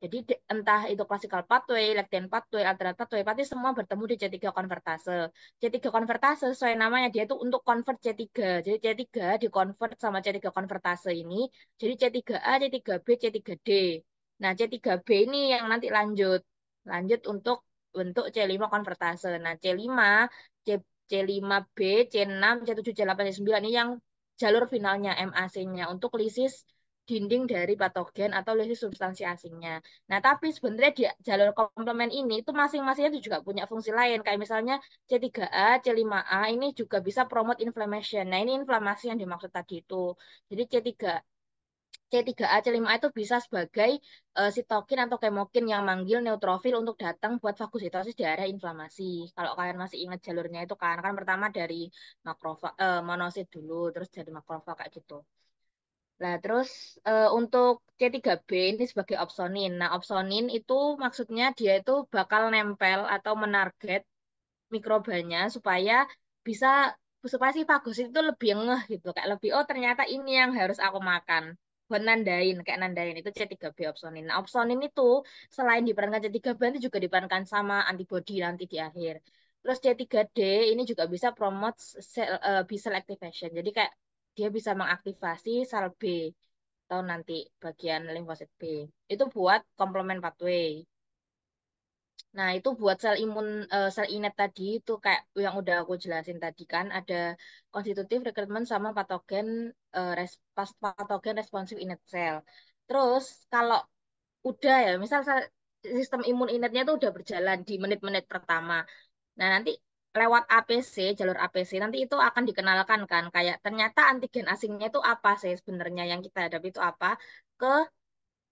Jadi entah itu classical pathway, lectin pathway, alternate pathway, pasti semua bertemu di C3 konvertase. C3 konvertase sesuai namanya dia itu untuk convert C3. Jadi C3 dikonvert sama C3 konvertase ini. Jadi C3A, C3B, C3D. Nah, C3B ini yang nanti lanjut. Lanjut untuk bentuk C5 konvertase. Nah, C5, C, C5B, C6, C7, C8, C9 ini yang jalur finalnya MAC-nya untuk lisis dinding dari patogen atau lisis substansi asingnya. Nah, tapi sebenarnya di jalur komplement ini itu masing-masingnya itu juga punya fungsi lain. Kayak misalnya C3A, C5A ini juga bisa promote inflammation. Nah, ini inflamasi yang dimaksud tadi itu. Jadi C3A, C5A itu bisa sebagai sitokin atau kemokin yang manggil neutrofil untuk datang buat fagositosis di area inflamasi. Kalau kalian masih ingat jalurnya itu kan pertama dari monosit dulu, terus dari makrofag kayak gitu. Nah, terus untuk C3B ini sebagai opsonin. Nah, opsonin itu maksudnya dia itu bakal nempel atau menarget mikrobanya bisa supaya si fagus itu lebih ngeh gitu. Kayak lebih, oh ternyata ini yang harus aku makan. Buat nandain, kayak nandain itu C3B opsonin. Nah, opsonin itu selain diperankan C3B itu juga diperankan sama antibodi nanti di akhir. Terus C3D ini juga bisa promote B cell activation. Jadi kayak dia bisa mengaktifasi sel B atau nanti bagian limfosit B. Itu buat complement pathway. Nah, itu buat sel imun, sel innate tadi itu kayak yang udah aku jelasin tadi kan ada konstitutif recruitment sama patogen patogen responsif innate cell. Terus kalau udah ya, misal sistem imun innate-nya itu udah berjalan di menit-menit pertama. Nah, nanti lewat APC, jalur APC nanti itu akan dikenalkan kan kayak ternyata antigen asingnya itu apa sih sebenarnya yang kita hadapi itu apa ke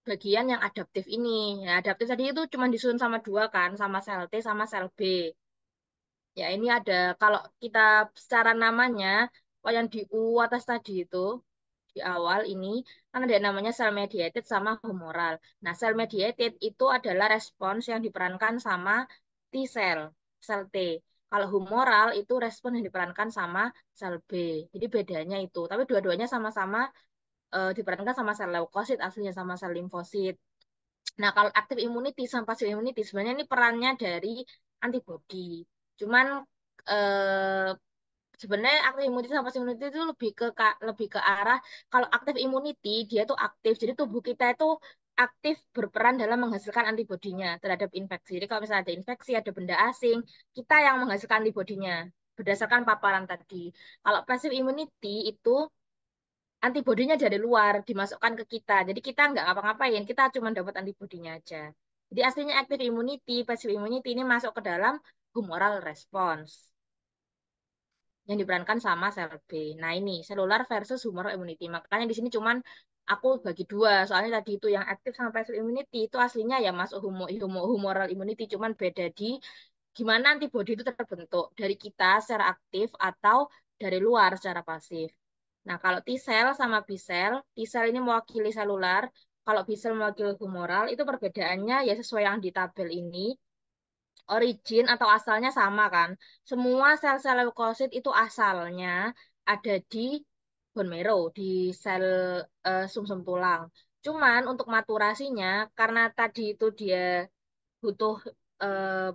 bagian yang adaptif ini. Ya, adaptif tadi itu cuma disusun sama dua kan, sama sel T sama sel B. Ya, ini ada kalau kita secara namanya, kalau yang di U atas tadi itu di awal ini kan ada namanya cell mediated sama humoral. Nah, cell mediated itu adalah respons yang diperankan sama T cell, sel T. Kalau humoral itu respons yang diperankan sama sel B. Jadi bedanya itu. Tapi dua-duanya sama-sama diperankan sama sel leukosit, aslinya sama sel limfosit. Nah, kalau active immunity sama passive immunity sebenarnya ini perannya dari antibody. Cuman eh, sebenarnya active immunity sama passive immunity itu lebih ke arah kalau active immunity dia tuh aktif. Jadi tubuh kita itu aktif berperan dalam menghasilkan antibodinya terhadap infeksi. Jadi kalau misalnya ada infeksi, ada benda asing, kita yang menghasilkan antibodinya berdasarkan paparan tadi. Kalau passive immunity itu antibodinya dari luar dimasukkan ke kita. Jadi kita nggak ngapa-ngapain, kita cuma dapat antibodinya aja. Jadi aslinya active immunity, passive immunity ini masuk ke dalam humoral response yang diperankan sama sel B. Nah ini cellular versus humoral immunity. Makanya di sini cuman aku bagi dua. Soalnya tadi itu yang aktif sama passive immunity itu aslinya ya masuk humoral immunity. Cuman beda di gimana antibodi itu terbentuk dari kita secara aktif atau dari luar secara pasif. Nah kalau T cell sama B cell, T cell ini mewakili selular, kalau B cell mewakili humoral itu perbedaannya ya sesuai yang di tabel ini origin atau asalnya sama kan. Semua sel-sel leukosit itu asalnya ada di bone marrow, di sel sumsum tulang. Cuman untuk maturasinya, karena tadi itu dia butuh eh,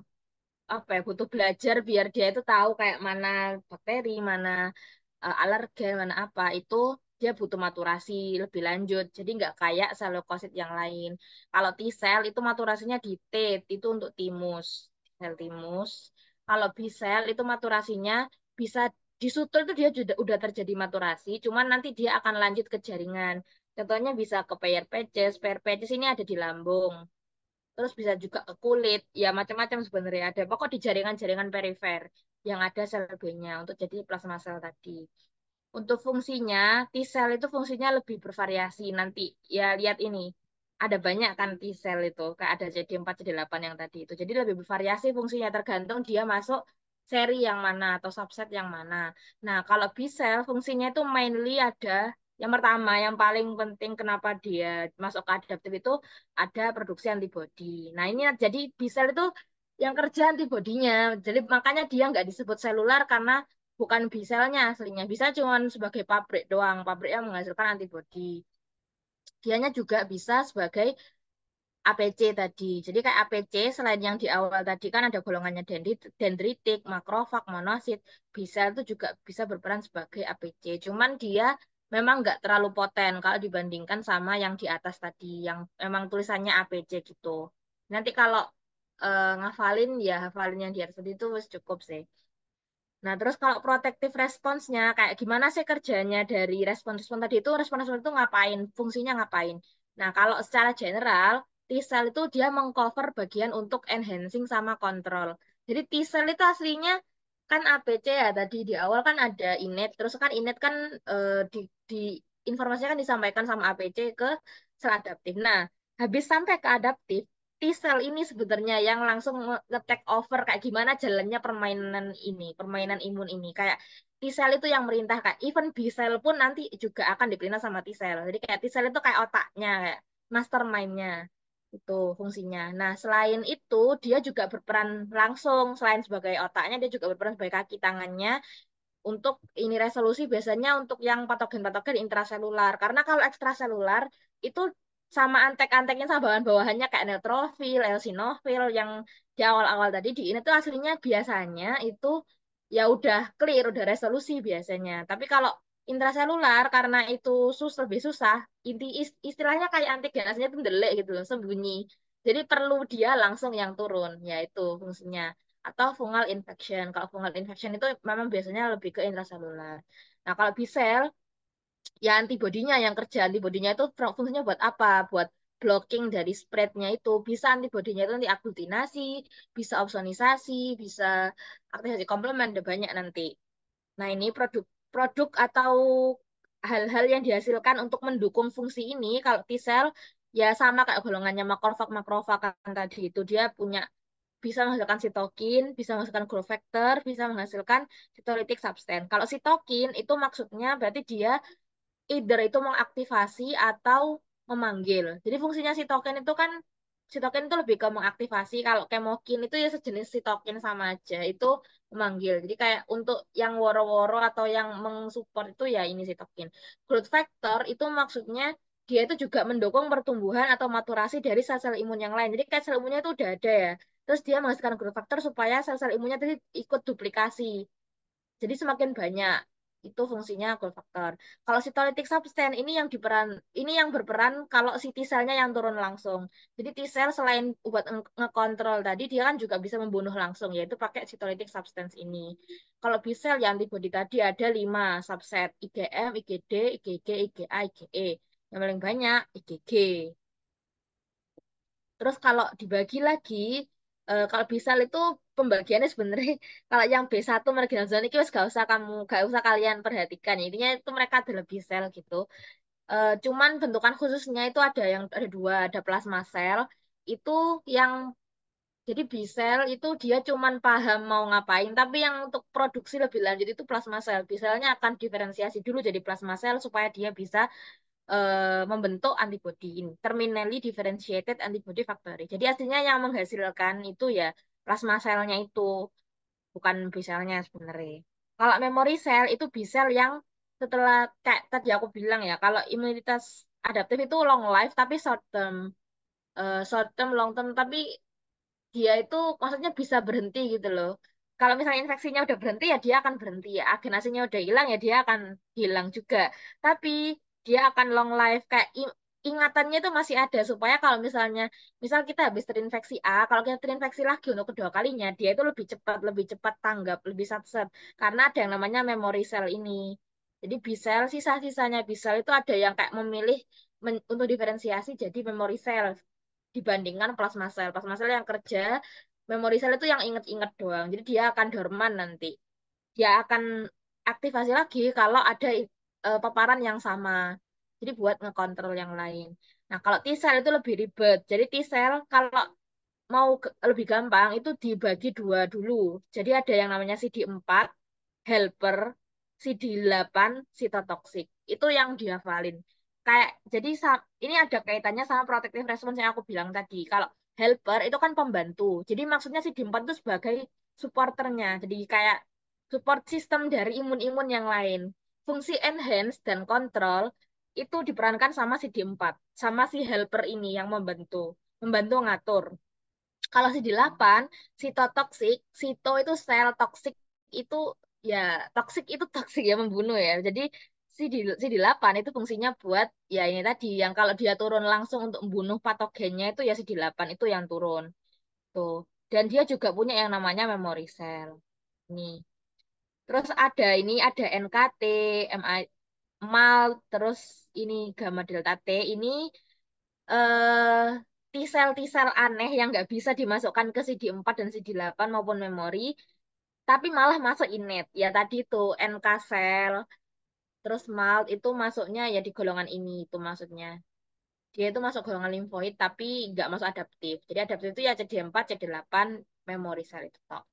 apa ya, butuh belajar biar dia itu tahu kayak mana bakteri, mana alergen, mana apa itu dia butuh maturasi lebih lanjut. Jadi nggak kayak sel leukosit yang lain. Kalau T cell itu maturasinya di T, itu untuk timus, sel timus. Kalau B cell itu maturasinya bisa di sutur itu dia udah terjadi maturasi, cuman nanti dia akan lanjut ke jaringan. Contohnya bisa ke pair patches ini ada di lambung. Terus bisa juga ke kulit, ya macam-macam sebenarnya ada. Pokok di jaringan-jaringan perifer yang ada sel B-nya untuk jadi plasma sel tadi. Untuk fungsinya, T-cell itu fungsinya lebih bervariasi. Nanti ya lihat ini, ada banyak kan T-cell itu, kayak ada CD4, CD8 yang tadi itu. Jadi lebih bervariasi fungsinya tergantung dia masuk seri yang mana atau subset yang mana. Nah, kalau B-cell fungsinya itu mainly ada yang pertama, yang paling penting kenapa dia masuk ke adaptif itu ada produksi antibodi. Nah, ini jadi B-cell itu yang kerja antibodinya. Jadi makanya dia nggak disebut selular karena bukan B-cell-nya aslinya. Bisa cuma sebagai pabrik doang, pabrik yang menghasilkan antibodi. Dianya juga bisa sebagai APC tadi. Jadi kayak APC selain yang di awal tadi kan ada golongannya dendritik, makrofag, monosit. B-cell itu juga bisa berperan sebagai APC. Cuman dia memang nggak terlalu poten kalau dibandingkan sama yang di atas tadi, yang memang tulisannya APC gitu. Nanti kalau ngafalin ya hafalin yang di atas tadi itu wis cukup sih. Nah, terus kalau protective response-nya, kayak gimana sih kerjanya dari respon-respon tadi itu, respon-respon itu ngapain, fungsinya ngapain. Nah, kalau secara general, T-cell itu dia mengcover bagian untuk enhancing sama kontrol. Jadi T-cell itu aslinya kan ABC ya, tadi di awal kan ada innate, terus kan innate kan di informasinya kan disampaikan sama APC ke sel adaptif. Nah, habis sampai ke adaptif, T-cell ini sebenarnya yang langsung nge-take over kayak gimana jalannya permainan ini, permainan imun ini. Kayak T-cell itu yang merintah, kayak even B-cell pun nanti juga akan diperintah sama T-cell. Jadi kayak T-cell itu kayak otaknya, kayak mastermind-nya itu fungsinya. Nah, selain itu dia juga berperan langsung selain sebagai otaknya dia juga berperan sebagai kaki tangannya untuk ini resolusi biasanya untuk yang patogen-patogen intraselular. Karena kalau ekstraselular itu sama antek-anteknya sama bahan-bawahannya kayak neutrofil, eosinofil yang di awal-awal tadi di ini tuh aslinya biasanya itu ya udah clear, udah resolusi biasanya. Tapi kalau intraselular karena itu lebih susah, istilahnya kayak antigenasnya itu ndelek gitu loh, sembunyi. Jadi perlu dia langsung yang turun, yaitu fungsinya atau fungal infection. Kalau fungal infection itu memang biasanya lebih ke intraselular. Nah, kalau B-cell, ya antibodinya yang kerja. Antibodinya itu fungsinya buat apa? Buat blocking dari spreadnya itu. Bisa antibodinya itu nanti aglutinasi, bisa opsonisasi, bisa aktivasi komplement, ada banyak nanti. Nah, ini produk atau hal-hal yang dihasilkan untuk mendukung fungsi ini, kalau T-cell, ya sama kayak golongannya makrofag, makrofag kan tadi itu. Dia punya bisa menghasilkan sitokin, bisa menghasilkan growth factor, bisa menghasilkan cytolytic substance. Kalau sitokin itu maksudnya berarti dia either itu mengaktifasi atau memanggil. Jadi fungsinya sitokin itu lebih ke mengaktifasi. Kalau kemokin itu ya sejenis sitokin sama aja. Itu memanggil. Jadi kayak untuk yang woro-woro atau yang mensupport itu ya ini sitokin. Growth factor itu maksudnya dia itu juga mendukung pertumbuhan atau maturasi dari sel-sel imun yang lain. Jadi kayak sel imunnya itu udah ada ya. Terus dia menghasilkan growth factor supaya sel-sel imunnya tadi ikut duplikasi. Jadi semakin banyak. Itu fungsinya growth factor. Kalau sitolytic substance ini yang berperan kalau si T selnya yang turun langsung. Jadi T sel selain buat ngekontrol tadi dia kan juga bisa membunuh langsung yaitu pakai sitolytic substance ini. Kalau B sel yang antibody tadi ada 5 subset IgM, IgD, IgG, IgA, IgE. Yang paling banyak IgG. Terus kalau dibagi lagi, kalau B-sel itu pembagiannya sebenarnya kalau yang B1 marginal zone itu gak usah kalian perhatikan. Ya. Intinya itu mereka adalah B-sel gitu. Cuman bentukan khususnya itu ada dua, ada plasma sel. Itu yang jadi B-sel itu dia cuman paham mau ngapain, tapi yang untuk produksi lebih lanjut itu plasma sel. B-selnya akan diferensiasi dulu jadi plasma sel supaya dia bisa membentuk antibody ini, terminally differentiated antibody factory. Jadi aslinya yang menghasilkan itu ya plasma selnya itu, bukan B selnya sebenarnya. Kalau memory cell itu B sel yang setelah kayak tadi aku bilang ya, kalau imunitas adaptif itu long life tapi short term, short term, long term tapi dia itu maksudnya bisa berhenti gitu loh. Kalau misalnya infeksinya udah berhenti ya dia akan berhenti ya. Agenasinya udah hilang ya dia akan hilang juga. Tapi dia akan long life kayak ingatannya itu masih ada supaya kalau misalnya misal kita habis terinfeksi A, kalau kita terinfeksi lagi untuk kedua kalinya dia itu lebih cepat tanggap, lebih sat karena ada yang namanya memory cell ini. Jadi B cell sisa-sisanya B cell itu ada yang kayak memilih untuk diferensiasi jadi memory cell dibandingkan plasma cell. Plasma cell yang kerja, memori sel itu yang inget-inget doang. Jadi dia akan dorman nanti. Dia akan aktivasi lagi kalau ada paparan yang sama. Jadi buat ngekontrol yang lain. Nah, kalau T cell itu lebih ribet. Jadi T cell kalau mau lebih gampang itu dibagi dua dulu. Jadi ada yang namanya CD4, helper, CD8, sitotoksik. Itu yang dihafalin. Kayak jadi ini ada kaitannya sama protective response yang aku bilang tadi. Kalau helper itu kan pembantu. Jadi maksudnya CD4 itu sebagai supporternya. Jadi kayak support system dari imun-imun yang lain. Fungsi enhance dan control itu diperankan sama CD4, sama si helper ini yang membantu ngatur. Kalau CD8, sitotoksik, sito itu sel, toksik itu ya toksik ya membunuh ya. Jadi CD8 itu fungsinya buat ya ini tadi yang kalau dia turun langsung untuk membunuh patogennya itu ya CD8 itu yang turun. Tuh. Dan dia juga punya yang namanya memory cell. Nih. Terus ada NKT, MAL, terus ini gamma delta T ini eh T-sel aneh yang nggak bisa dimasukkan ke CD4 dan CD8 maupun memori, tapi malah masuk innate. Ya tadi itu NK sel, terus MALT itu masuknya ya di golongan ini itu maksudnya. Dia itu masuk golongan limfoid tapi nggak masuk adaptif. Jadi adaptif itu ya CD4, CD8, memori sel itu tok.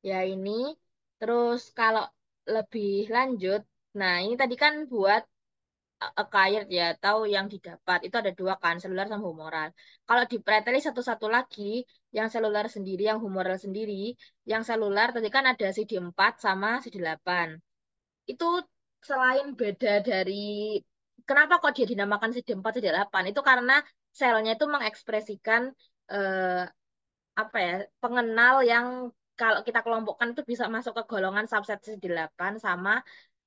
Ya ini, terus kalau lebih lanjut, nah ini tadi kan buat acquired ya, tahu yang didapat. Itu ada dua kan, seluler sama humoral. Kalau dipreteli satu-satu lagi, yang seluler sendiri, yang humoral sendiri, yang seluler tadi kan ada CD4 sama CD8. Itu selain beda dari, kenapa kok dia dinamakan CD4, CD8? Itu karena selnya itu mengekspresikan eh, apa ya, pengenal yang kalau kita kelompokkan itu bisa masuk ke golongan subset CD8 sama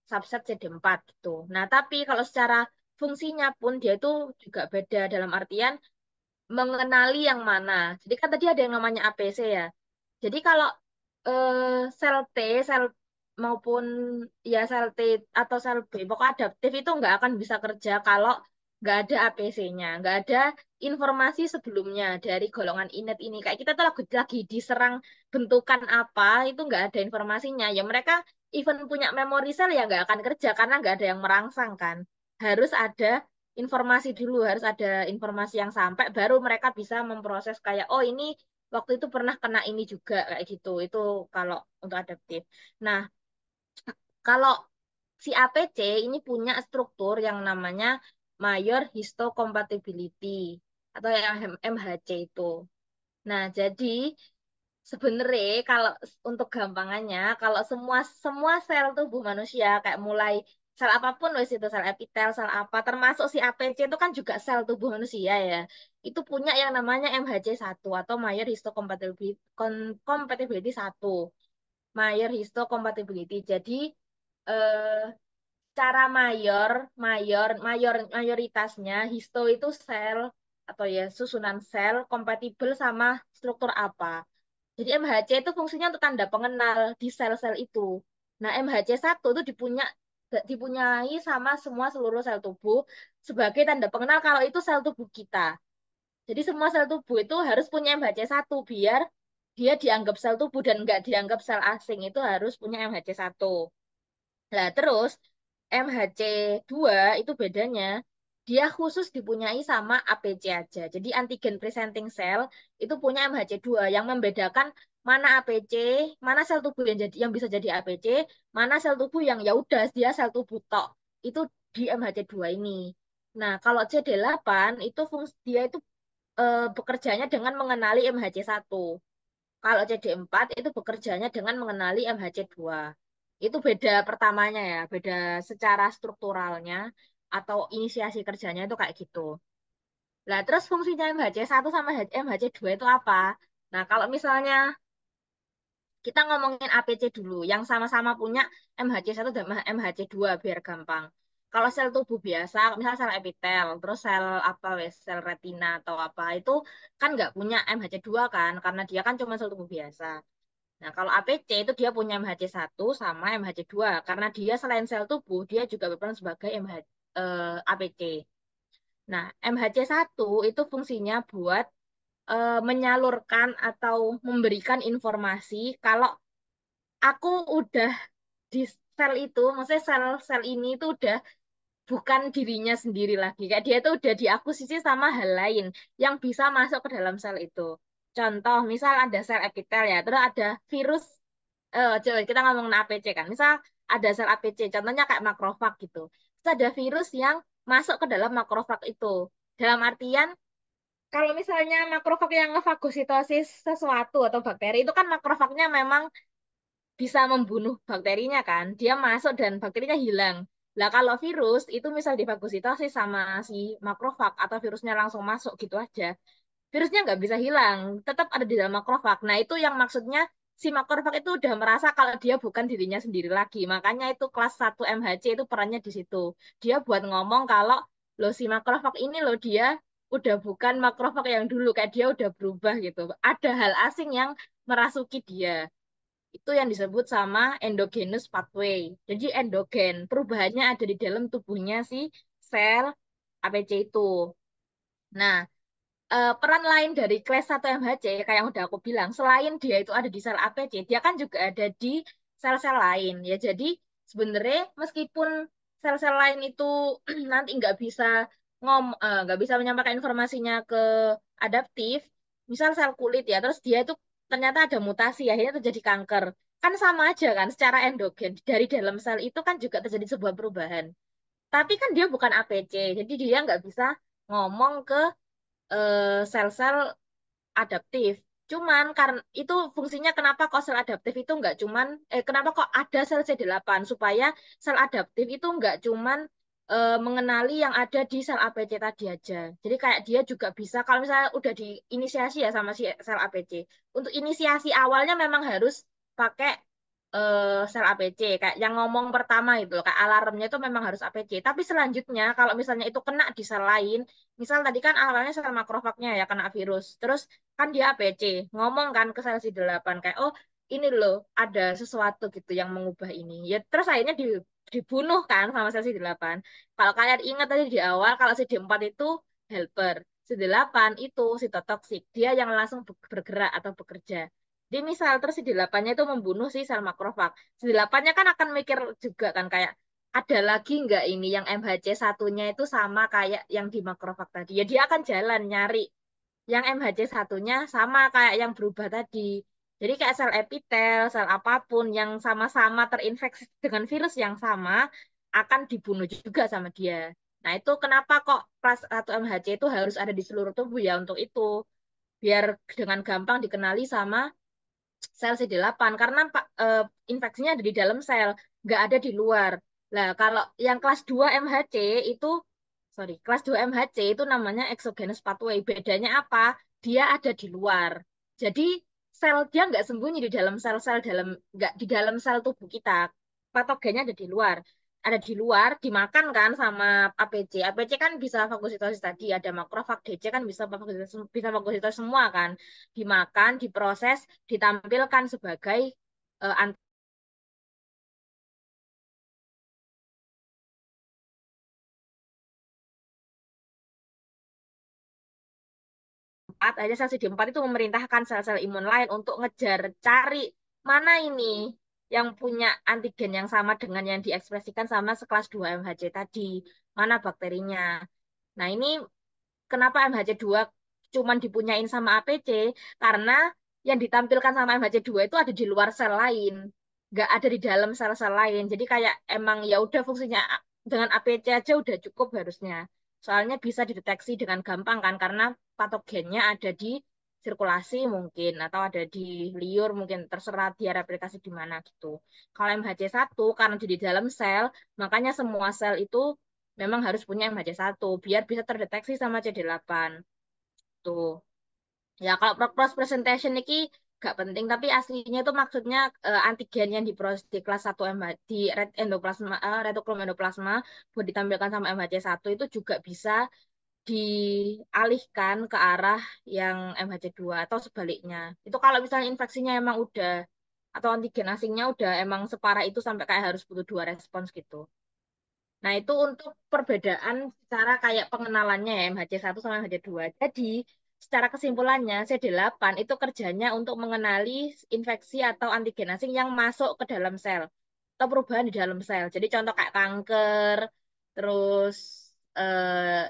subset CD4 gitu. Nah, tapi kalau secara fungsinya pun dia itu juga beda dalam artian mengenali yang mana. Jadi kan tadi ada yang namanya APC ya. Jadi kalau sel T, sel maupun ya sel T atau sel B, pokok adaptif itu nggak akan bisa kerja kalau nggak ada APC-nya, nggak ada informasi sebelumnya dari golongan innate ini. Kayak kita tuh lagi diserang bentukan apa, itu nggak ada informasinya. Ya mereka even punya memori sel ya nggak akan kerja karena nggak ada yang merangsang kan. Harus ada informasi dulu, harus ada informasi yang sampai baru mereka bisa memproses kayak oh ini waktu itu pernah kena ini juga kayak gitu. Itu kalau untuk adaptif. Nah, kalau si APC ini punya struktur yang namanya Mayor Histocompatibility atau yang MHC itu. Nah, jadi sebenarnya kalau untuk gampangannya, kalau semua semua sel tubuh manusia kayak mulai sel apapun wes itu sel epitel, sel apa termasuk si APC itu kan juga sel tubuh manusia ya. Itu punya yang namanya MHC1 atau Mayer Histocompatibility Compatibility 1. Mayer Histocompatibility. Jadi eh, cara mayoritasnya histo itu sel atau ya susunan sel kompatibel sama struktur apa. Jadi MHC itu fungsinya untuk tanda pengenal di sel-sel itu. Nah, MHC1 itu dipunyai sama semua seluruh sel tubuh sebagai tanda pengenal kalau itu sel tubuh kita. Jadi semua sel tubuh itu harus punya MHC1 biar dia dianggap sel tubuh dan nggak dianggap sel asing itu harus punya MHC1. Nah, terus MHC2 itu bedanya dia khusus dipunyai sama APC aja. Jadi antigen presenting cell itu punya MHC2 yang membedakan mana APC, mana sel tubuh yang bisa jadi APC, mana sel tubuh yang ya udah dia sel tubuh tok. Itu di MHC2 ini. Nah, kalau CD8 itu fungsi dia itu bekerjanya dengan mengenali MHC1. Kalau CD4 itu bekerjanya dengan mengenali MHC2. Itu beda pertamanya ya, beda secara strukturalnya atau inisiasi kerjanya itu kayak gitu. Nah, terus fungsinya MHC1 sama MHC2 itu apa? Nah, kalau misalnya kita ngomongin APC dulu, yang sama-sama punya MHC1 dan MHC2 biar gampang. Kalau sel tubuh biasa, misal sel epitel, terus sel apa wes, sel retina atau apa, itu kan nggak punya MHC2 kan, karena dia kan cuma sel tubuh biasa. Nah, kalau APC itu dia punya MHC1 sama MHC2 karena dia selain sel tubuh, dia juga berperan sebagai APC. Nah, MHC1 itu fungsinya buat menyalurkan atau memberikan informasi kalau aku udah di sel itu, maksudnya sel-sel ini itu udah bukan dirinya sendiri lagi. Kayak dia itu udah diakuisisi sama hal lain yang bisa masuk ke dalam sel itu. Contoh, misal ada sel epitel ya, terus ada virus, coba kita ngomongin APC kan. Misal ada sel APC, contohnya kayak makrofag gitu. Terus ada virus yang masuk ke dalam makrofag itu. Dalam artian, kalau misalnya makrofag yang ngefagositosis sesuatu atau bakteri, itu kan makrofagnya memang bisa membunuh bakterinya kan. Dia masuk dan bakterinya hilang. Lah kalau virus itu misal difagositosis sama si makrofag atau virusnya langsung masuk gitu aja. Virusnya nggak bisa hilang, tetap ada di dalam makrofag. Nah itu yang maksudnya si makrofag itu udah merasa kalau dia bukan dirinya sendiri lagi. Makanya itu kelas 1 MHC itu perannya di situ. Dia buat ngomong kalau lo si makrofag ini lo dia udah bukan makrofag yang dulu, kayak dia udah berubah gitu. Ada hal asing yang merasuki dia. Itu yang disebut sama endogenous pathway. Jadi endogen, perubahannya ada di dalam tubuhnya si sel APC itu. Nah, peran lain dari kelas 1 MHC, kayak yang udah aku bilang, selain dia itu ada di sel APC, dia kan juga ada di sel-sel lain. Ya, jadi sebenarnya meskipun sel-sel lain itu nanti nggak bisa menyampaikan informasinya ke adaptif, misal sel kulit ya, terus dia itu ternyata ada mutasi, akhirnya terjadi kanker. Kan sama aja kan, secara endogen dari dalam sel itu kan juga terjadi sebuah perubahan. Tapi kan dia bukan APC, jadi dia nggak bisa ngomong ke sel-sel adaptif. Cuman karena itu fungsinya kenapa kok sel adaptif itu nggak cuman kenapa kok ada sel C8 supaya sel adaptif itu nggak cuman mengenali yang ada di sel APC tadi aja. Jadi kayak dia juga bisa kalau misalnya udah diinisiasi ya sama si sel APC. Untuk inisiasi awalnya memang harus pakai sel APC kayak yang ngomong pertama itu loh, kayak alarmnya itu memang harus APC. Tapi selanjutnya kalau misalnya itu kena di sel lain, misal tadi kan awalnya sel makrofagnya ya kena virus. Terus kan dia APC, ngomong kan ke sel C8 kayak oh ini loh ada sesuatu gitu yang mengubah ini. Ya terus akhirnya dibunuh kan sama sel C8. Kalau kalian ingat tadi di awal kalau CD4 itu helper, C8 itu sitotoksik. Dia yang langsung bergerak atau bekerja. Jadi misal terus CD8-nya itu membunuh si sel makrofag. CD8-nya kan akan mikir juga kan kayak ada lagi nggak ini yang MHC satunya itu sama kayak yang di makrofag tadi. Ya dia akan jalan nyari yang MHC satunya sama kayak yang berubah tadi. Jadi kayak sel epitel, sel apapun yang sama-sama terinfeksi dengan virus yang sama akan dibunuh juga sama dia. Nah itu kenapa kok kelas 1 MHC itu harus ada di seluruh tubuh ya untuk itu. Biar dengan gampang dikenali sama sel CD8 karena infeksinya ada di dalam sel, nggak ada di luar. Nah, kalau yang kelas 2 MHC itu kelas 2 MHC itu namanya exogenous pathway. Bedanya apa? Dia ada di luar. Jadi sel dia nggak sembunyi di dalam sel-sel nggak di dalam sel tubuh kita. patogennya ada di luar. Ada di luar, dimakan kan sama APC. APC kan bisa fagositosis tadi, ada makrofag, DC kan bisa fagositosis semua kan. Dimakan, diproses, ditampilkan sebagai CD4, akhirnya sel CD4 itu memerintahkan sel-sel imun lain untuk ngejar cari mana ini yang punya antigen yang sama dengan yang diekspresikan sama sekelas 2 MHC tadi, mana bakterinya. Nah, ini kenapa MHC2 cuman dipunyain sama APC? Karena yang ditampilkan sama MHC2 itu ada di luar sel lain, nggak ada di dalam sel-sel lain. Jadi kayak emang ya udah fungsinya dengan APC aja udah cukup harusnya. Soalnya bisa dideteksi dengan gampang kan, karena patogennya ada di sirkulasi mungkin, atau ada di liur mungkin, terserah dia replikasi di mana gitu. Kalau MHC1 karena di dalam sel, makanya semua sel itu memang harus punya MHC1 biar bisa terdeteksi sama CD8. Tuh. Ya kalau cross presentation ini gak penting, tapi aslinya itu maksudnya antigen yang diproses di kelas 1 MH, di endoplasma, retikulum endoplasma buat ditampilkan sama MHC1 itu juga bisa dialihkan ke arah yang MHC2 atau sebaliknya. Itu kalau misalnya infeksinya emang udah atau antigen asingnya udah emang separah itu sampai kayak harus butuh dua respons gitu. Nah, itu untuk perbedaan secara kayak pengenalannya ya, MHC1 sama MHC2. Jadi, secara kesimpulannya, CD8 itu kerjanya untuk mengenali infeksi atau antigen asing yang masuk ke dalam sel atau perubahan di dalam sel. Jadi, contoh kayak kanker, terus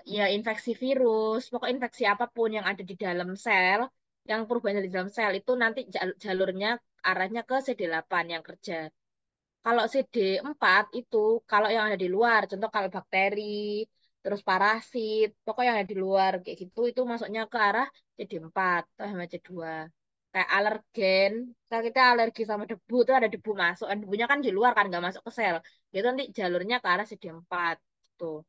ya infeksi virus, pokok infeksi apapun yang ada di dalam sel, yang perubahannya di dalam sel itu nanti jalurnya arahnya ke CD8 yang kerja. Kalau CD4 itu kalau yang ada di luar, contoh kalau bakteri, terus parasit, pokoknya yang ada di luar kayak gitu itu masuknya ke arah CD4 atau HMC2. Kayak alergen, kalau kita alergi sama debu itu ada debu masuk, kan debunya kan di luar kan nggak masuk ke sel. Itu nanti jalurnya ke arah CD4 gitu.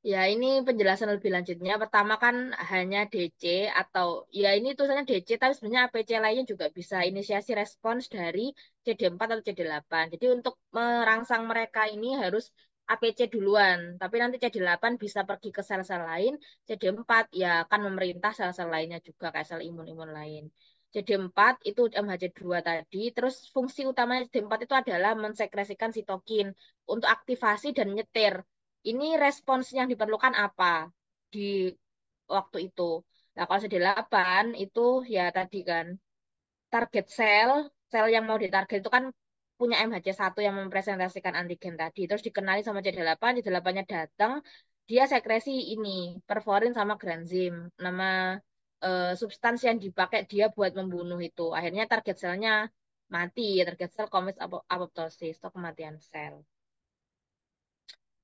Ya, ini penjelasan lebih lanjutnya. Pertama kan hanya DC atau ya ini tulisannya DC, tapi sebenarnya APC lainnya juga bisa inisiasi respons dari CD4 atau CD8. Jadi untuk merangsang mereka ini harus APC duluan, tapi nanti CD8 bisa pergi ke sel-sel lain, CD4 ya akan memerintah sel-sel lainnya juga kayak sel imun-imun lain. CD4 itu MHC2 tadi, terus fungsi utamanya CD4 itu adalah mensekresikan sitokin untuk aktivasi dan nyetir ini respons yang diperlukan apa di waktu itu. Nah, kalau CD8 itu ya tadi kan target sel, sel yang mau ditarget itu kan punya MHC1 yang mempresentasikan antigen tadi. Terus dikenali sama CD8, CD8-nya datang, dia sekresi ini, perforin sama granzim, nama substansi yang dipakai dia buat membunuh itu. Akhirnya target selnya mati, target sel komis apoptosis atau kematian sel.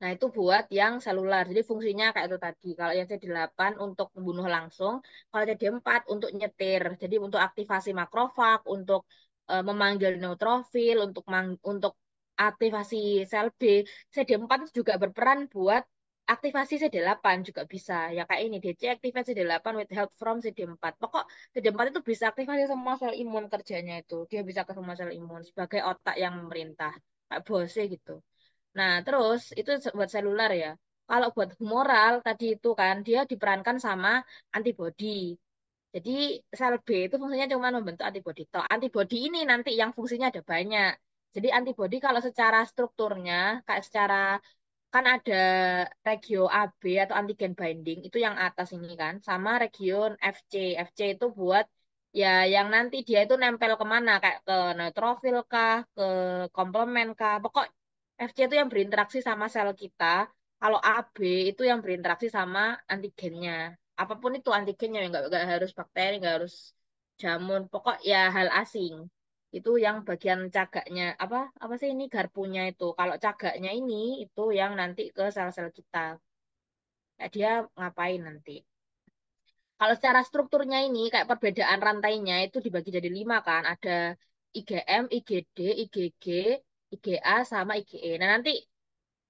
Nah, itu buat yang seluler. Jadi fungsinya kayak itu tadi. Kalau yang CD8 untuk membunuh langsung, kalau CD4 untuk nyetir. Jadi untuk aktivasi makrofag, untuk memanggil neutrofil, untuk aktivasi sel B. CD4 itu juga berperan buat aktivasi CD8 juga bisa. Ya kayak ini, DC activate CD8 with help from CD4. Pokok CD4 itu bisa aktivasi semua sel imun kerjanya itu. Dia bisa ke semua sel imun sebagai otak yang memerintah. Kayak bose gitu. Nah, terus itu buat seluler ya. Kalau buat humoral tadi itu kan dia diperankan sama antibodi. Jadi sel B itu fungsinya cuma membentuk antibodi. Toh antibodi ini nanti yang fungsinya ada banyak. Jadi antibodi kalau secara strukturnya, kayak secara kan ada regio AB atau antigen binding itu yang atas ini kan, sama region FC. FC itu buat ya yang nanti dia itu nempel kemana kayak ke neutrofil kah, ke komplement kah. Pokok FC itu yang berinteraksi sama sel kita. Kalau AB itu yang berinteraksi sama antigennya. Apapun itu antigennya, nggak harus bakteri, nggak harus jamur. Pokok ya hal asing. Itu yang bagian cagaknya, apa sih ini garpunya itu. Kalau cagaknya ini, itu yang nanti ke sel-sel kita. Kayak dia ngapain nanti. Kalau secara strukturnya ini, kayak perbedaan rantainya itu dibagi jadi 5 kan. Ada IgM, IgD, IgG, IgA, sama IgE. Nah nanti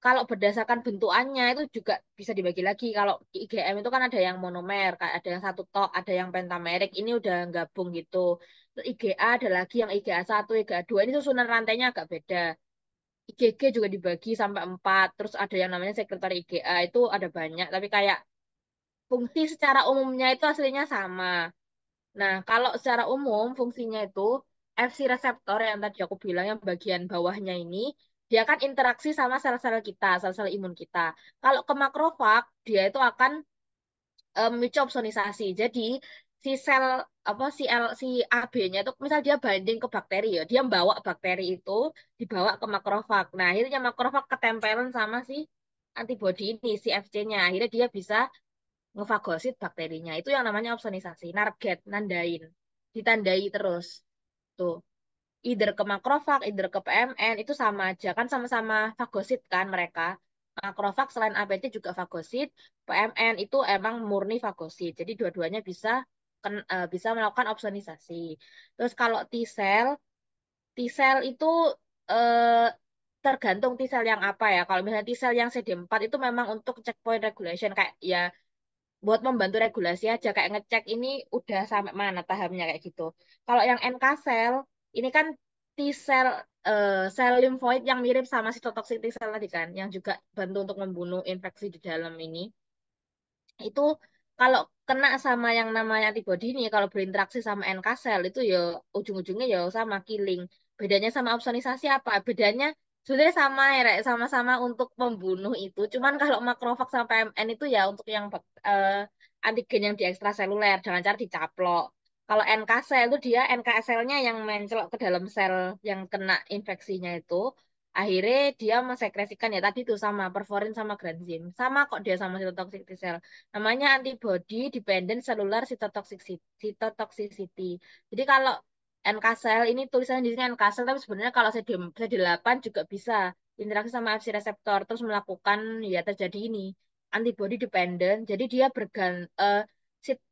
kalau berdasarkan bentukannya itu juga bisa dibagi lagi. Kalau IgM itu kan ada yang monomer, kayak ada yang satu tok, ada yang pentamerik. Ini udah gabung gitu. Terus IgA ada lagi yang IgA 1, IgA 2 ini susunan rantainya agak beda. IgG juga dibagi sampai 4. Terus ada yang namanya sekretari IgA itu ada banyak, tapi kayak fungsi secara umumnya itu aslinya sama. Nah, kalau secara umum fungsinya itu Fc reseptor yang tadi aku bilang yang bagian bawahnya ini dia kan interaksi sama sel-sel kita, sel-sel imun kita. Kalau ke makrofag dia itu akan memicu opsonisasi. Jadi si sel apa si AB-nya itu misal dia banding ke bakteri ya, dia membawa bakteri itu dibawa ke makrofag. Nah, akhirnya makrofag ketempelan sama si antibodi ini, si Fc-nya. Akhirnya dia bisa ngefagosit bakterinya. Itu yang namanya opsonisasi. Narget, nandain. Ditandai terus. Tuh. Either ke makrofag, either ke PMN, itu sama aja. Kan sama-sama fagosit kan mereka. Makrofag selain APT juga fagosit. PMN itu emang murni fagosit. Jadi dua-duanya bisa melakukan opsonisasi. Terus kalau T-cell itu eh, tergantung T-cell yang apa ya. Kalau misalnya T-cell yang CD4 itu memang untuk checkpoint regulation kayak ya buat membantu regulasi aja kayak ngecek ini udah sampai mana tahamnya kayak gitu. Kalau yang NK cell ini kan T cell sel limfoid yang mirip sama sitotoksik T cell tadi kan yang juga bantu untuk membunuh infeksi di dalam ini itu kalau kena sama yang namanya antibody ini kalau berinteraksi sama NK cell itu ya ujung-ujungnya ya sama killing. Bedanya sama opsonisasi apa? Bedanya sebenarnya sama ya, Rek. Sama-sama untuk membunuh itu. Cuman kalau makrofag sama PMN itu ya untuk yang antigen yang di ekstraseluler dengan cara dicaplok. Kalau NK cell itu dia NK cell-nya yang mencelok ke dalam sel yang kena infeksinya itu akhirnya dia mensekresikan ya tadi itu sama perforin sama granzim sama kok dia sama sitotoxic T cell namanya antibody dependent cellular cytotoxicity. Jadi kalau NK cell ini tulisannya di sini NK cell tapi sebenarnya kalau CD8 juga bisa interaksi sama Fc reseptor terus melakukan ya terjadi ini antibody dependent. Jadi dia si-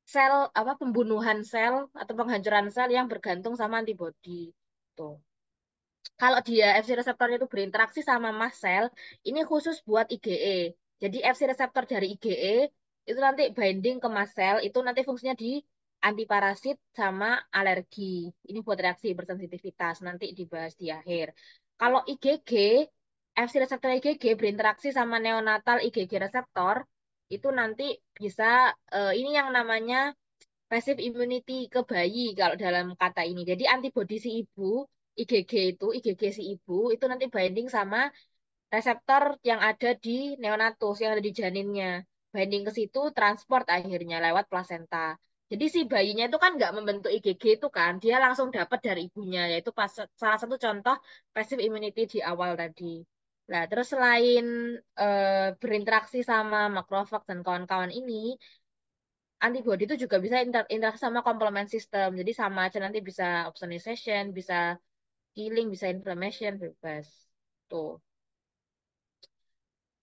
sel apa pembunuhan sel atau penghancuran sel yang bergantung sama antibody. Tuh. Kalau dia Fc reseptornya itu berinteraksi sama mast cell, ini khusus buat IgE. Jadi Fc reseptor dari IgE itu nanti binding ke mast cell, itu nanti fungsinya di antiparasit sama alergi. Ini buat reaksi bersensitivitas, nanti dibahas di akhir. Kalau IgG, Fc reseptor IgG berinteraksi sama neonatal IgG reseptor, itu nanti bisa, ini yang namanya passive immunity ke bayi kalau dalam kata ini. Jadi antibodi si ibu, IgG si ibu itu nanti binding sama reseptor yang ada di neonatus, yang ada di janinnya. Binding ke situ, transport akhirnya lewat plasenta. Jadi si bayinya itu kan nggak membentuk IgG itu kan, dia langsung dapat dari ibunya, yaitu pas, salah satu contoh passive immunity di awal tadi. Nah, terus selain berinteraksi sama makrofag dan kawan-kawan ini, antibody itu juga bisa interaksi sama complement system. Jadi sama aja nanti bisa opsonization, bisa killing, bisa inflammation, bebas. Tuh.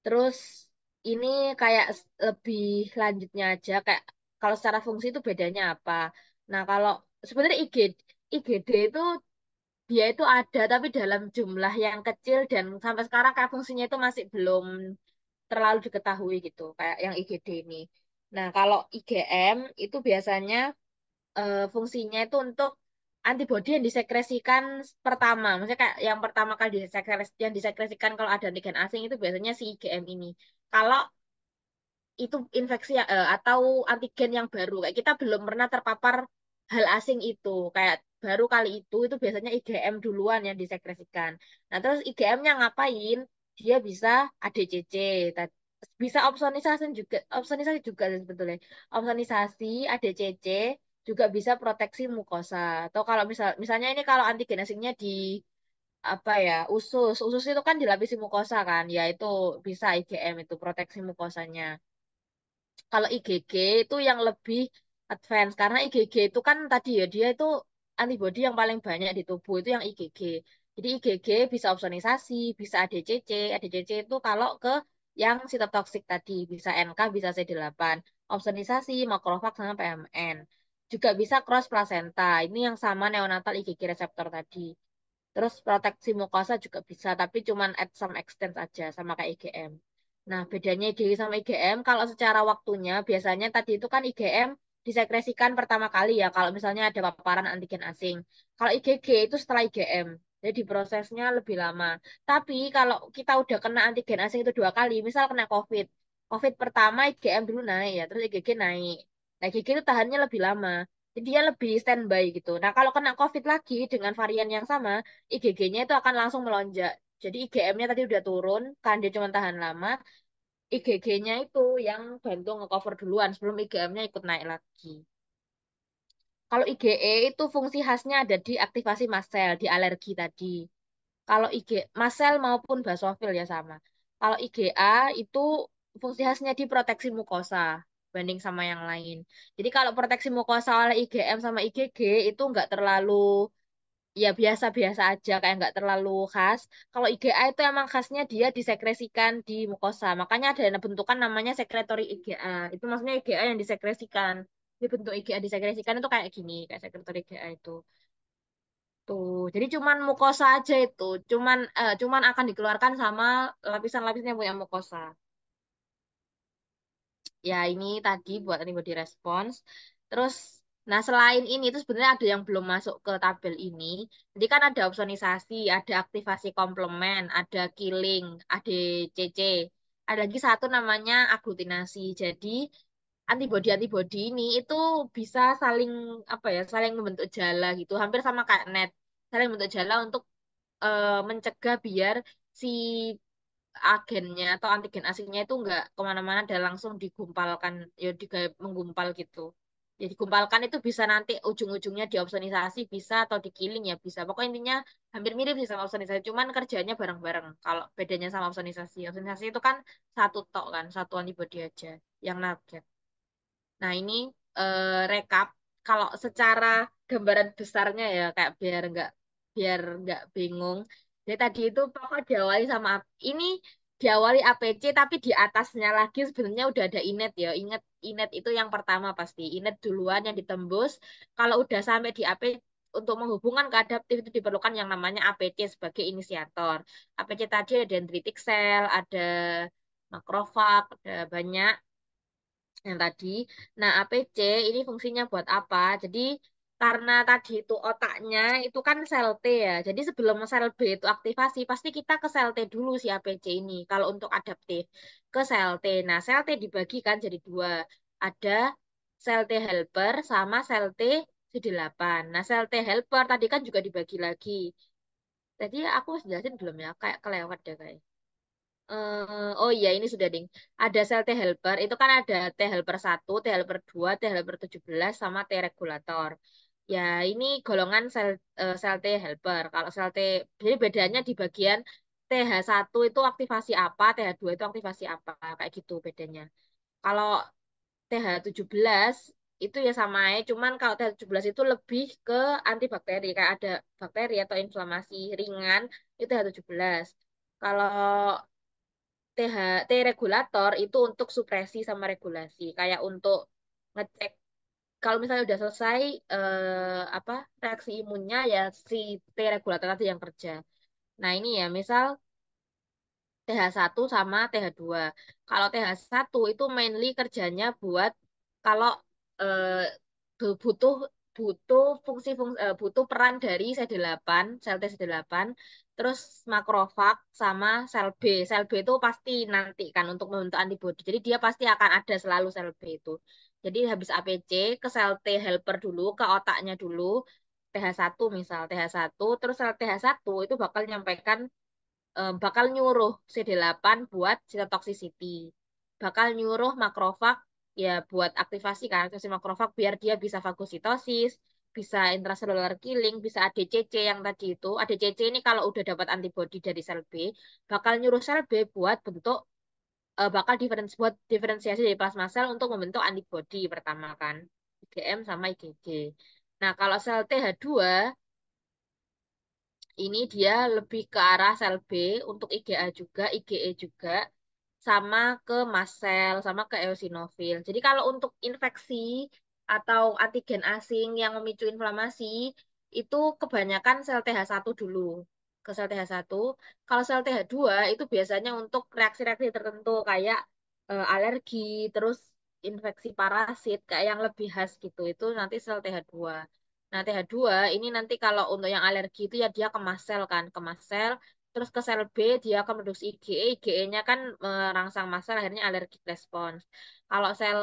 Terus ini kayak lebih lanjutnya aja kayak kalau secara fungsi itu bedanya apa. Nah, kalau sebenarnya IgD itu dia itu ada tapi dalam jumlah yang kecil dan sampai sekarang kayak fungsinya itu masih belum terlalu diketahui gitu kayak yang IgD ini. Nah, kalau IgM itu biasanya fungsinya itu untuk antibodi yang disekresikan pertama. Maksudnya kayak yang pertama kali yang disekresikan kalau ada antigen asing itu biasanya si IgM ini. Kalau itu infeksi atau antigen yang baru, kayak kita belum pernah terpapar hal asing itu, kayak baru kali itu biasanya IgM duluan yang disekresikan. Nah, terus IgM-nya ngapain? Dia bisa ADCC, bisa opsonisasi juga sebetulnya. Opsonisasi, ADCC, juga bisa proteksi mukosa. Atau kalau misalnya ini kalau antigen asingnya di apa ya usus itu kan dilapisi mukosa kan, ya itu bisa IgM itu proteksi mukosanya. Kalau IgG itu yang lebih advance karena IgG itu kan tadi ya dia itu antibodi yang paling banyak di tubuh itu yang IgG. Jadi IgG bisa opsonisasi, bisa ADCC. ADCC itu kalau ke yang sitotoksik tadi, bisa NK, bisa CD8. Opsonisasi, makrofag sama PMN. Juga bisa cross placenta. Ini yang sama neonatal IgG reseptor tadi. Terus proteksi mukosa juga bisa, tapi cuman at some extent aja sama kayak IgM. Nah, bedanya IgG sama IgM, kalau secara waktunya biasanya tadi itu kan IgM disekresikan pertama kali ya kalau misalnya ada paparan antigen asing. Kalau IgG itu setelah IgM. Jadi prosesnya lebih lama. Tapi kalau kita udah kena antigen asing itu 2 kali, misal kena COVID. COVID pertama IgM dulu naik ya, terus IgG naik. Nah, IgG itu tahannya lebih lama. Jadi dia lebih standby gitu. Nah, kalau kena COVID lagi dengan varian yang sama, IgG-nya itu akan langsung melonjak. Jadi IgM-nya tadi udah turun, kan dia cuma tahan lama. IgG-nya itu yang bantu ngecover duluan sebelum IgM-nya ikut naik lagi. Kalau IgE itu fungsi khasnya ada di aktivasi mast cell, di alergi tadi. Kalau IG, mast cell maupun basofil ya sama. Kalau IgA itu fungsi khasnya di proteksi mukosa banding sama yang lain. Jadi kalau proteksi mukosa oleh IgM sama IgG itu nggak terlalu ya biasa-biasa aja kayak nggak terlalu khas. Kalau IgA itu emang khasnya dia disekresikan di mukosa. Makanya ada bentukan namanya sekretori IgA. Itu maksudnya IgA yang disekresikan. Di bentuk IgA disekresikan itu kayak gini, kayak sekretori IgA itu. Tuh, jadi cuman mukosa aja itu, cuman akan dikeluarkan sama lapisan-lapisan yang punya mukosa. Ya, ini tadi buat antibody response. Terus, nah selain ini itu sebenarnya ada yang belum masuk ke tabel ini. Jadi kan ada opsonisasi, ada aktivasi komplement, ada killing, ADCC. Ada lagi satu namanya aglutinasi. Jadi antibody-antibody ini itu bisa saling apa ya, saling membentuk jala gitu, hampir sama kayak net. Saling membentuk jala untuk mencegah biar si agennya atau antigen asingnya itu nggak kemana-mana dan langsung digumpalkan ya menggumpal gitu. Jadi gumpalkan itu bisa nanti ujung-ujungnya diopsonisasi bisa atau di killing ya bisa. Pokoknya intinya hampir mirip sih sama opsonisasi, cuman kerjanya bareng-bareng. Kalau bedanya sama opsonisasi, opsonisasi itu kan satu tok kan, satu antibody aja yang target. Nah, ini rekap kalau secara gambaran besarnya ya kayak biar nggak bingung. Jadi tadi itu pokok diawali sama ini diawali APC tapi di atasnya lagi sebenarnya udah ada inet ya. Ingat inet itu yang pertama pasti. Inet duluan yang ditembus. Kalau udah sampai di AP untuk menghubungkan ke adaptif itu diperlukan yang namanya APC sebagai inisiator. APC tadi ada dendritic cell, ada makrofag, ada banyak yang tadi. Nah, APC ini fungsinya buat apa? Jadi karena tadi itu otaknya itu kan sel T ya. Jadi sebelum sel B itu aktivasi, pasti kita ke sel T dulu si APC ini. Kalau untuk adaptif ke sel T. Nah, sel T dibagi kan jadi dua. Ada sel T helper sama sel T CD8. Nah, sel T helper tadi kan juga dibagi lagi. Tadi aku jelasin belum ya? Kayak kelewat deh kayak. Oh iya ini sudah ding. Ada sel T helper, itu kan ada T helper 1, T helper 2, T helper 17 sama T regulator. Ya, ini golongan sel T helper. Kalau sel T jadi bedanya di bagian TH1 itu aktivasi apa, TH2 itu aktivasi apa, kayak gitu bedanya. Kalau TH17 itu ya sama ya, cuman kalau TH17 itu lebih ke antibakteri, kayak ada bakteri atau inflamasi ringan, itu TH17. Kalau TH, T regulator itu untuk supresi sama regulasi. Kayak untuk ngecek kalau misalnya udah selesai apa reaksi imunnya ya si T regulator tadi yang kerja. Nah, ini ya misal TH1 sama TH2. Kalau TH1 itu mainly kerjanya buat kalau eh, butuh butuh butuh peran dari CD8, sel T8, terus makrofag sama sel B. Sel B itu pasti nanti kan untuk membentuk antibodi. Jadi dia pasti akan ada selalu sel B itu. Jadi habis APC ke sel T helper dulu, ke otaknya dulu, TH1 misal, TH1, terus sel TH1 itu bakal nyuruh CD8 buat cytotoxicity. Bakal nyuruh makrofag ya buat aktivasi kan aktivasi makrofag biar dia bisa fagositosis, bisa intracellular killing, bisa ADCC yang tadi itu. ADCC ini kalau udah dapat antibodi dari sel B, bakal nyuruh sel B buat bakal buat diferensiasi dari plasma sel untuk membentuk antibodi pertama kan. IgM sama IgG. Nah, kalau sel TH2 ini dia lebih ke arah sel B untuk IgA juga, IgE juga, sama ke mast cell, sama ke eosinofil. Jadi kalau untuk infeksi atau antigen asing yang memicu inflamasi, itu kebanyakan sel TH1 dulu. Ke sel TH1. Kalau sel TH2 itu biasanya untuk reaksi-reaksi tertentu kayak alergi, terus infeksi parasit kayak yang lebih khas gitu itu nanti sel TH2. Nah, TH2 ini nanti kalau untuk yang alergi itu ya dia ke mast cell kan, ke mast cell, terus ke sel B dia akan produksi IgE, IgE-nya kan merangsang mast cell akhirnya allergic response. Kalau sel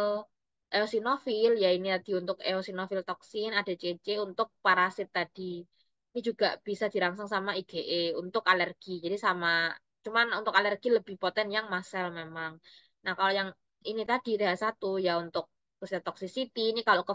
eosinofil ya ini tadi untuk eosinofil toksin, ada CC untuk parasit tadi. Ini juga bisa dirangsang sama IgE untuk alergi. Jadi sama, cuman untuk alergi lebih poten yang mast cell memang. Nah, kalau yang ini tadi TH1 ya untuk cell toxicity ini kalau ke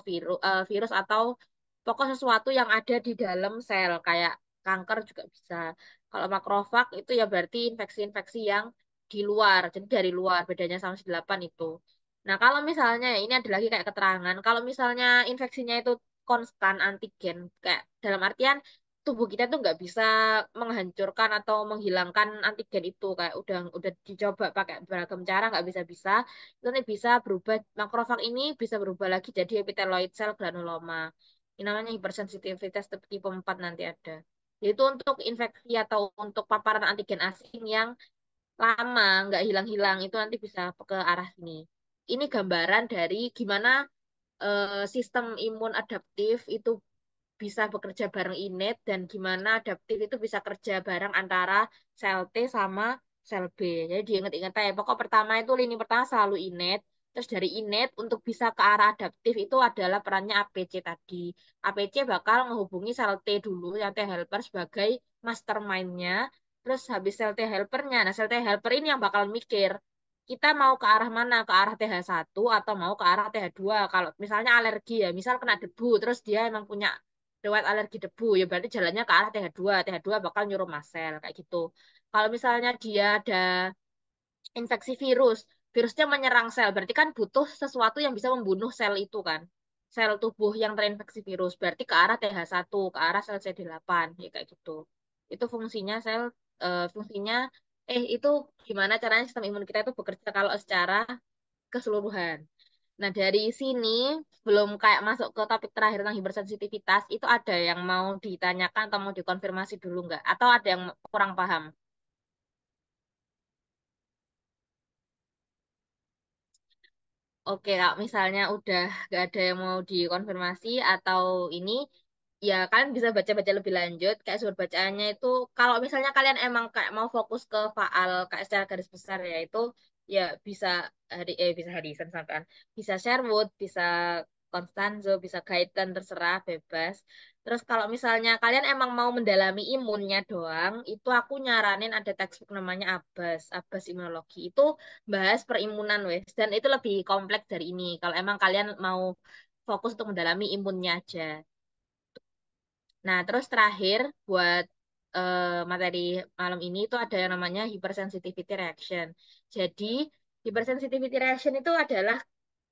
virus atau pokok sesuatu yang ada di dalam sel kayak kanker juga bisa. Kalau makrofag itu ya berarti infeksi-infeksi yang di luar, jadi dari luar bedanya sama si 8 itu. Nah, kalau misalnya ya ini ada lagi kayak keterangan, kalau misalnya infeksinya itu konstan antigen, kayak dalam artian tubuh kita tuh nggak bisa menghancurkan atau menghilangkan antigen itu kayak udah dicoba pakai beragam cara nggak bisa-bisa itu nanti bisa berubah makrofag ini bisa berubah lagi jadi epiteloid cell granuloma ini namanya hipersensitivitas tipe 4 nanti ada yaitu untuk infeksi atau untuk paparan antigen asing yang lama nggak hilang-hilang itu nanti bisa ke arah sini ini gambaran dari gimana sistem imun adaptif itu bisa bekerja bareng innate dan gimana adaptif itu bisa kerja bareng antara sel T sama sel B. Jadi diingat-ingat ya, pokok pertama itu lini pertama selalu innate, terus dari innate untuk bisa ke arah adaptif itu adalah perannya APC tadi. APC bakal menghubungi sel T dulu, yang T helper sebagai mastermind-nya, terus habis sel T helpernya, nah sel T helper ini yang bakal mikir, kita mau ke arah mana? Ke arah TH1 atau mau ke arah TH2? Kalau misalnya alergi ya, misal kena debu, terus dia emang punya riwayat alergi debu ya berarti jalannya ke arah TH2. TH2 bakal nyuruh mast cell kayak gitu. Kalau misalnya dia ada infeksi virus, virusnya menyerang sel, berarti kan butuh sesuatu yang bisa membunuh sel itu kan. Sel tubuh yang terinfeksi virus, berarti ke arah TH1, ke arah sel CD8, ya kayak gitu. Itu fungsinya sel, fungsinya, itu gimana caranya sistem imun kita itu bekerja kalau secara keseluruhan. Nah, dari sini belum kayak masuk ke topik terakhir tentang hipersensitivitas, itu ada yang mau ditanyakan atau mau dikonfirmasi dulu nggak? Atau ada yang kurang paham? Oke, kalau misalnya udah nggak ada yang mau dikonfirmasi atau ini, ya kalian bisa baca-baca lebih lanjut. Kayak sumber bacaannya itu, kalau misalnya kalian emang kayak mau fokus ke faal kayak secara garis besar ya itu, ya bisa bisa Harrison sampean, bisa Sherwood, bisa Constanzo, bisa Guyton, terserah bebas. Terus kalau misalnya kalian emang mau mendalami imunnya doang, itu aku nyaranin ada textbook namanya Abbas, Abbas Imunologi. Itu bahas perimunan wes dan itu lebih kompleks dari ini kalau emang kalian mau fokus untuk mendalami imunnya aja. Nah, terus terakhir buat materi malam ini itu ada yang namanya hypersensitivity reaction. Jadi, hypersensitivity reaction itu adalah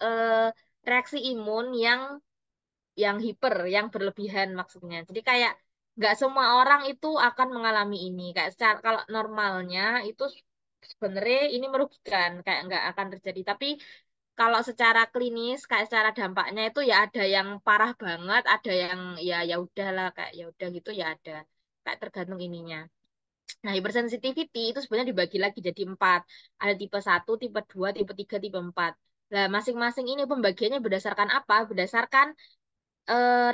eh, reaksi imun yang hiper, yang berlebihan maksudnya. Jadi kayak nggak semua orang itu akan mengalami ini. Kayak secara kalau normalnya itu sebenarnya ini merugikan, kayak nggak akan terjadi. Tapi kalau secara klinis, kayak secara dampaknya itu ya ada yang parah banget, ada yang ya ya udahlah kayak ya udah gitu ya ada. Kayak tergantung ininya. Nah, hypersensitivity itu sebenarnya dibagi lagi jadi 4. Ada tipe 1, tipe 2, tipe 3, tipe 4. Nah, masing-masing ini pembagiannya berdasarkan apa? Berdasarkan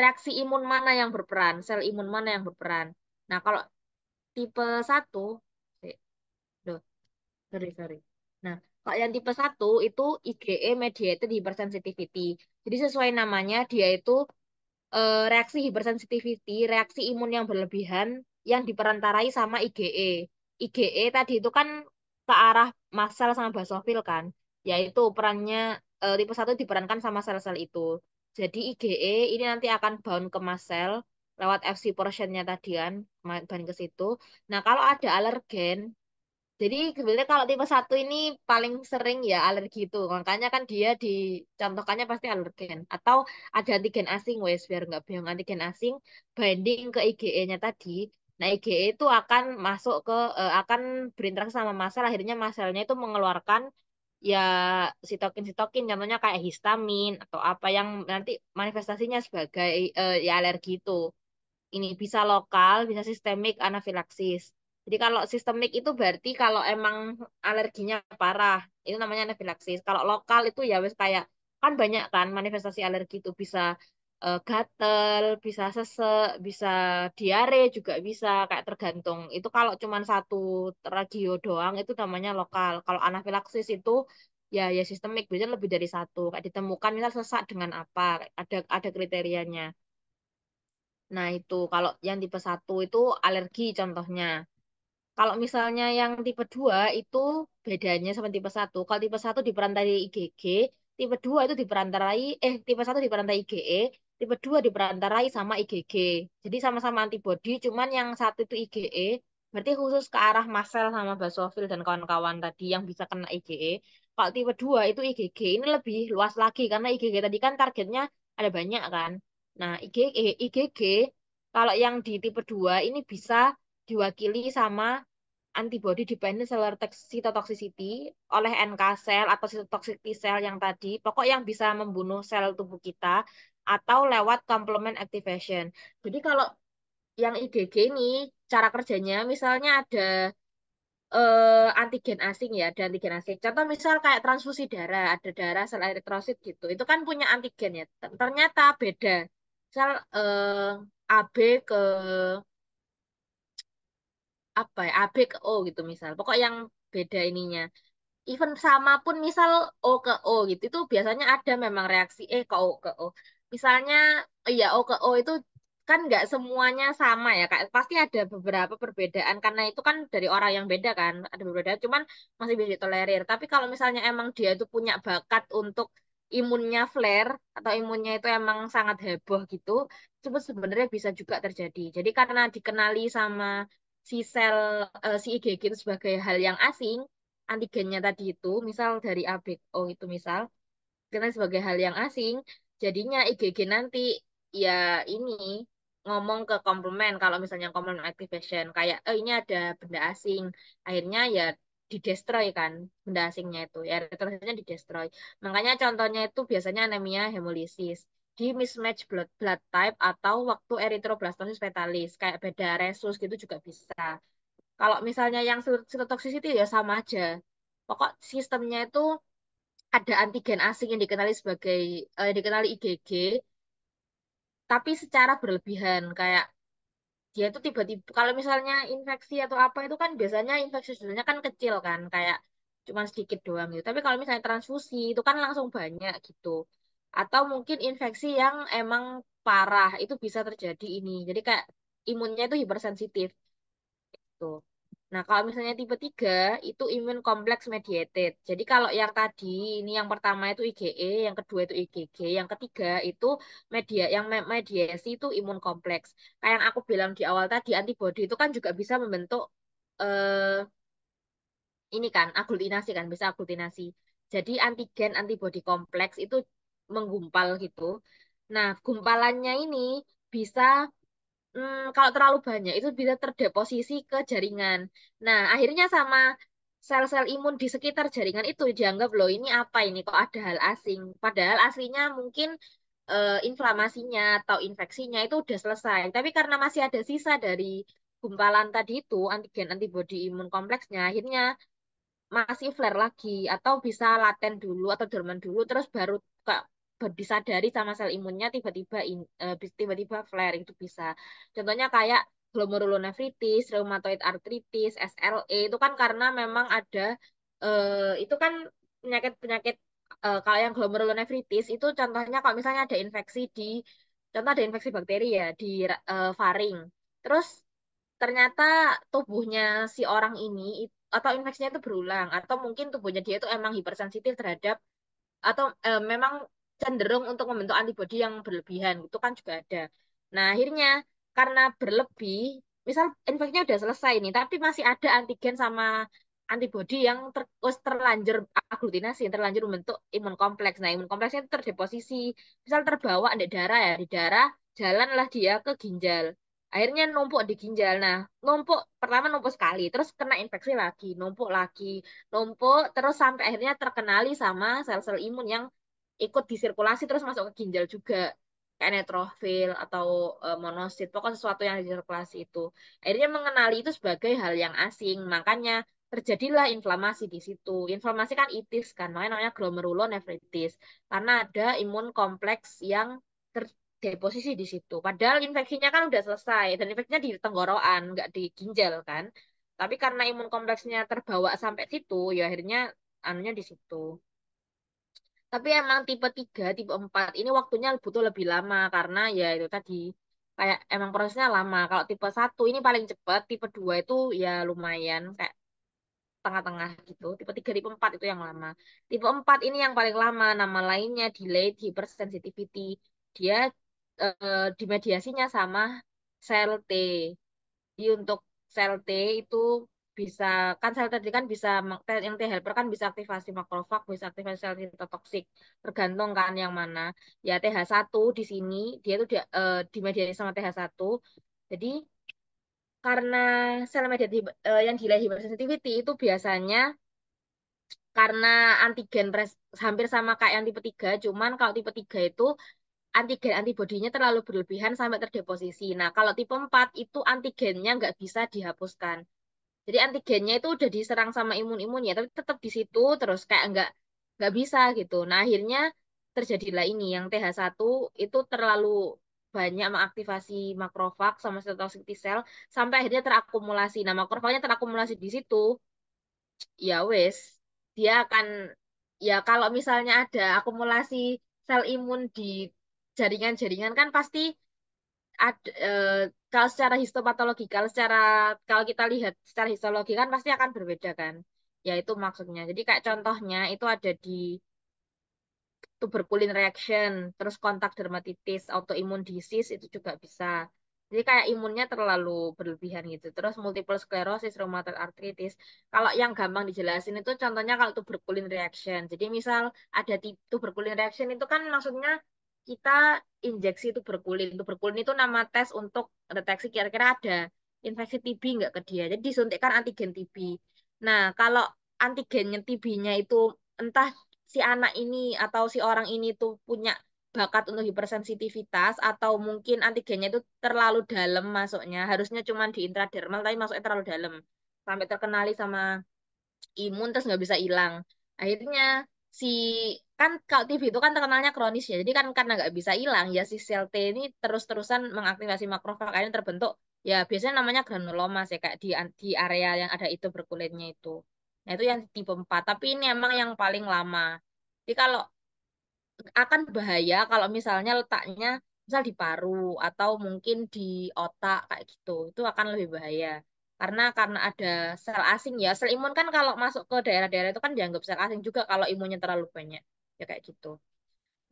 reaksi imun mana yang berperan, sel imun mana yang berperan. Nah, kalau tipe 1, eh, duh, sorry. Nah, kalau yang tipe 1 itu IgE mediated hypersensitivity. Jadi sesuai namanya dia itu reaksi hypersensitivity, reaksi imun yang berlebihan yang diperantarai sama IgE. IgE tadi itu kan ke arah mast cell sama basofil kan, yaitu perannya tipe 1 diperankan sama sel-sel itu. Jadi IgE ini nanti akan bound ke mast cell lewat Fc portionnya tadi kan, bound ke situ. Nah, kalau ada alergen, jadi sebenarnya kalau tipe 1 ini paling sering ya alergi itu. Makanya kan dia dicontohkannya pasti alergen. Atau ada antigen asing wes biar nggak bingung antigen asing banding ke IgE-nya tadi. Nah IgE itu akan masuk ke akan berinteraksi sama massa akhirnya masanya itu mengeluarkan ya sitokin-sitokin contohnya kayak histamin atau apa yang nanti manifestasinya sebagai ya alergi itu ini bisa lokal, bisa sistemik anafilaksis. Jadi kalau sistemik itu berarti kalau emang alerginya parah, itu namanya anafilaksis. Kalau lokal itu ya wes kayak kan banyak kan manifestasi alergi itu bisa gatel, bisa sesek, bisa diare juga bisa kayak tergantung. Itu kalau cuman satu radio doang itu namanya lokal. Kalau anafilaksis itu ya sistemik, biasanya lebih dari satu. Kayak ditemukan misal sesak dengan apa, ada kriterianya. Nah, itu kalau yang tipe satu itu alergi contohnya. Kalau misalnya yang tipe 2 itu bedanya sama tipe satu. Kalau tipe satu diperantarai IgG, tipe 2 itu diperantarai tipe satu diperantarai IgE, tipe 2 diperantarai sama IgG. Jadi sama-sama antibodi, cuman yang satu itu IgE, berarti khusus ke arah mast cell sama basofil dan kawan-kawan tadi yang bisa kena IgE. Kalau tipe 2 itu IgG, ini lebih luas lagi karena IgG tadi kan targetnya ada banyak kan. Nah, IgG kalau yang di tipe 2 ini bisa diwakili sama antibody dependent cellular cytotoxicity oleh NK cell atau cytotoxic T cell yang tadi, pokok yang bisa membunuh sel tubuh kita atau lewat complement activation. Jadi kalau yang IgG ini cara kerjanya misalnya ada antigen asing ya, ada antigen asing. Contoh misal kayak transfusi darah, ada darah sel eritrosit gitu. Itu kan punya antigen ya. Ternyata beda. Misal AB ke apa ya AB ke O gitu misal pokok yang beda ininya even sama pun misal O ke O gitu itu biasanya ada memang reaksi ke O ke O misalnya iya O ke O itu kan nggak semuanya sama ya kak pasti ada beberapa perbedaan karena itu kan dari orang yang beda kan ada perbedaan cuman masih bisa ditolerir tapi kalau misalnya emang dia itu punya bakat untuk imunnya flare atau imunnya itu emang sangat heboh gitu itu sebenarnya bisa juga terjadi jadi karena dikenali sama si IgG itu sebagai hal yang asing, antigennya tadi itu, misal dari ABO itu misal, karena sebagai hal yang asing, jadinya IgG nanti ya ini ngomong ke komplement kalau misalnya complement activation kayak ini ada benda asing, akhirnya ya didestroy kan benda asingnya itu, ya eritrositnya didestroy. Makanya contohnya itu biasanya anemia hemolisis di mismatch blood type atau waktu erythroblastosis fetalis kayak beda resus gitu juga bisa. Kalau misalnya yang cytotoxicity ya sama aja. Pokok sistemnya itu ada antigen asing yang dikenali sebagai dikenali IgG, tapi secara berlebihan. Kayak dia itu tiba-tiba kalau misalnya infeksi atau apa itu kan biasanya infeksi sebenarnya kan kecil kan, kayak cuman sedikit doang gitu. Tapi kalau misalnya transfusi itu kan langsung banyak gitu. Atau mungkin infeksi yang emang parah itu bisa terjadi ini. Jadi kayak imunnya itu hipersensitif. Tuh. Nah, kalau misalnya tipe 3 itu immune complex mediated. Jadi kalau yang tadi ini yang pertama itu IgE, yang kedua itu IgG, yang ketiga itu mediasi itu imun kompleks. Kayak yang aku bilang di awal tadi antibody itu kan juga bisa membentuk eh, ini kan aglutinasi kan, bisa aglutinasi. Jadi antigen antibody kompleks itu menggumpal gitu. Nah, gumpalannya ini bisa kalau terlalu banyak itu bisa terdeposisi ke jaringan. Nah, akhirnya sama sel-sel imun di sekitar jaringan itu dianggap loh ini apa ini kok ada hal asing. Padahal aslinya mungkin inflamasinya atau infeksinya itu udah selesai. Tapi karena masih ada sisa dari gumpalan tadi itu antigen antibodi imun kompleksnya, akhirnya masih flare lagi atau bisa laten dulu atau dorman dulu terus baru kak disadari sama sel imunnya tiba-tiba flare itu bisa. Contohnya kayak glomerulonefritis, rheumatoid arthritis, SLE itu kan karena memang ada itu kan penyakit-penyakit kalau yang glomerulonefritis itu contohnya kalau misalnya ada infeksi contoh ada infeksi bakteri ya di faring. Terus ternyata tubuhnya si orang ini atau infeksinya itu berulang atau mungkin tubuhnya dia itu emang hipersensitif terhadap atau memang cenderung untuk membentuk antibodi yang berlebihan itu kan juga ada. Nah, akhirnya karena berlebih, misal infeksinya udah selesai nih, tapi masih ada antigen sama antibodi yang terlanjur aglutinasi, terlanjur membentuk imun kompleks. Nah, imun kompleksnya itu terdeposisi, misal terbawa di darah ya, di darah jalanlah dia ke ginjal. Akhirnya numpuk di ginjal. Nah, numpuk pertama numpuk sekali, terus kena infeksi lagi, numpuk terus sampai akhirnya terkenali sama sel-sel imun yang ikut disirkulasi terus masuk ke ginjal juga kayak neutrofil atau monosit pokoknya sesuatu yang disirkulasi itu akhirnya mengenali itu sebagai hal yang asing makanya terjadilah inflamasi di situ. Inflamasi kan itis kan, makanya namanya glomerulonefritis. Karena ada imun kompleks yang terdeposisi di situ. Padahal infeksinya kan udah selesai, dan infeksinya di tenggorokan, nggak di ginjal kan. Tapi karena imun kompleksnya terbawa sampai situ, ya akhirnya anunya di situ. Tapi emang tipe 3 tipe 4 ini waktunya butuh lebih lama karena ya itu tadi kayak emang prosesnya lama. Kalau tipe 1 ini paling cepat, tipe 2 itu ya lumayan kayak tengah-tengah gitu. Tipe 3 tipe 4 itu yang lama. Tipe 4 ini yang paling lama, nama lainnya delayed hypersensitivity. Dia dimediasinya sama sel T. Jadi untuk sel T itu bisa kan sel tadi kan bisa yang T helper kan bisa aktivasi makrofag, bisa aktivasi sel sitotoksik, tergantung kan yang mana. Ya TH1 di sini dia tuh dimediasi sama TH1. Jadi karena sel mediated yang delay hypersensitivity itu biasanya karena antigen hampir sama kayak yang tipe 3, cuman kalau tipe 3 itu antigen antibodinya terlalu berlebihan sampai terdeposisi. Nah, kalau tipe 4 itu antigennya nggak bisa dihapuskan. Jadi antigennya itu udah diserang sama imun-imunnya, tapi tetap di situ terus kayak nggak bisa gitu. Nah akhirnya terjadilah ini yang TH1 itu terlalu banyak mengaktifasi makrofag sama sitotoksik T sel sampai akhirnya terakumulasi. Nah makrofagnya terakumulasi di situ, ya wes dia akan ya kalau misalnya ada akumulasi sel imun di jaringan-jaringan kan pasti ada, kalau secara histopatologi, kalau kita lihat secara histologi kan pasti akan berbeda kan. Ya itu maksudnya. Jadi kayak contohnya itu ada di tuberculin reaction, terus kontak dermatitis, autoimmune disease itu juga bisa. Jadi kayak imunnya terlalu berlebihan gitu. Terus multiple sclerosis, rheumatoid arthritis. Kalau yang gampang dijelasin itu contohnya kalau tuberculin reaction. Jadi misal ada tuberculin reaction itu kan maksudnya kita injeksi tuberkulin. Tuberkulin itu nama tes untuk deteksi kira-kira ada infeksi TB nggak ke dia. Jadi disuntikkan antigen TB. Nah, kalau antigennya TB-nya itu entah si anak ini atau si orang ini tuh punya bakat untuk hipersensitivitas atau mungkin antigennya itu terlalu dalam masuknya. Harusnya cuma di intradermal tapi masuknya terlalu dalam. Sampai terkenali sama imun terus nggak bisa hilang. Akhirnya si kan kalau TB itu kan terkenalnya kronis ya. Jadi kan karena nggak bisa hilang ya si sel T ini terus-terusan mengaktifasi makrofag akhirnya terbentuk ya biasanya namanya granuloma sih kayak di area yang ada itu berkulitnya itu. Nah, itu yang tipe 4. Tapi ini emang yang paling lama. Jadi kalau akan bahaya kalau misalnya letaknya misal di paru atau mungkin di otak kayak gitu. Itu akan lebih bahaya. Karena ada sel asing ya. Sel imun kan kalau masuk ke daerah-daerah itu kan dianggap sel asing juga kalau imunnya terlalu banyak. Ya kayak gitu.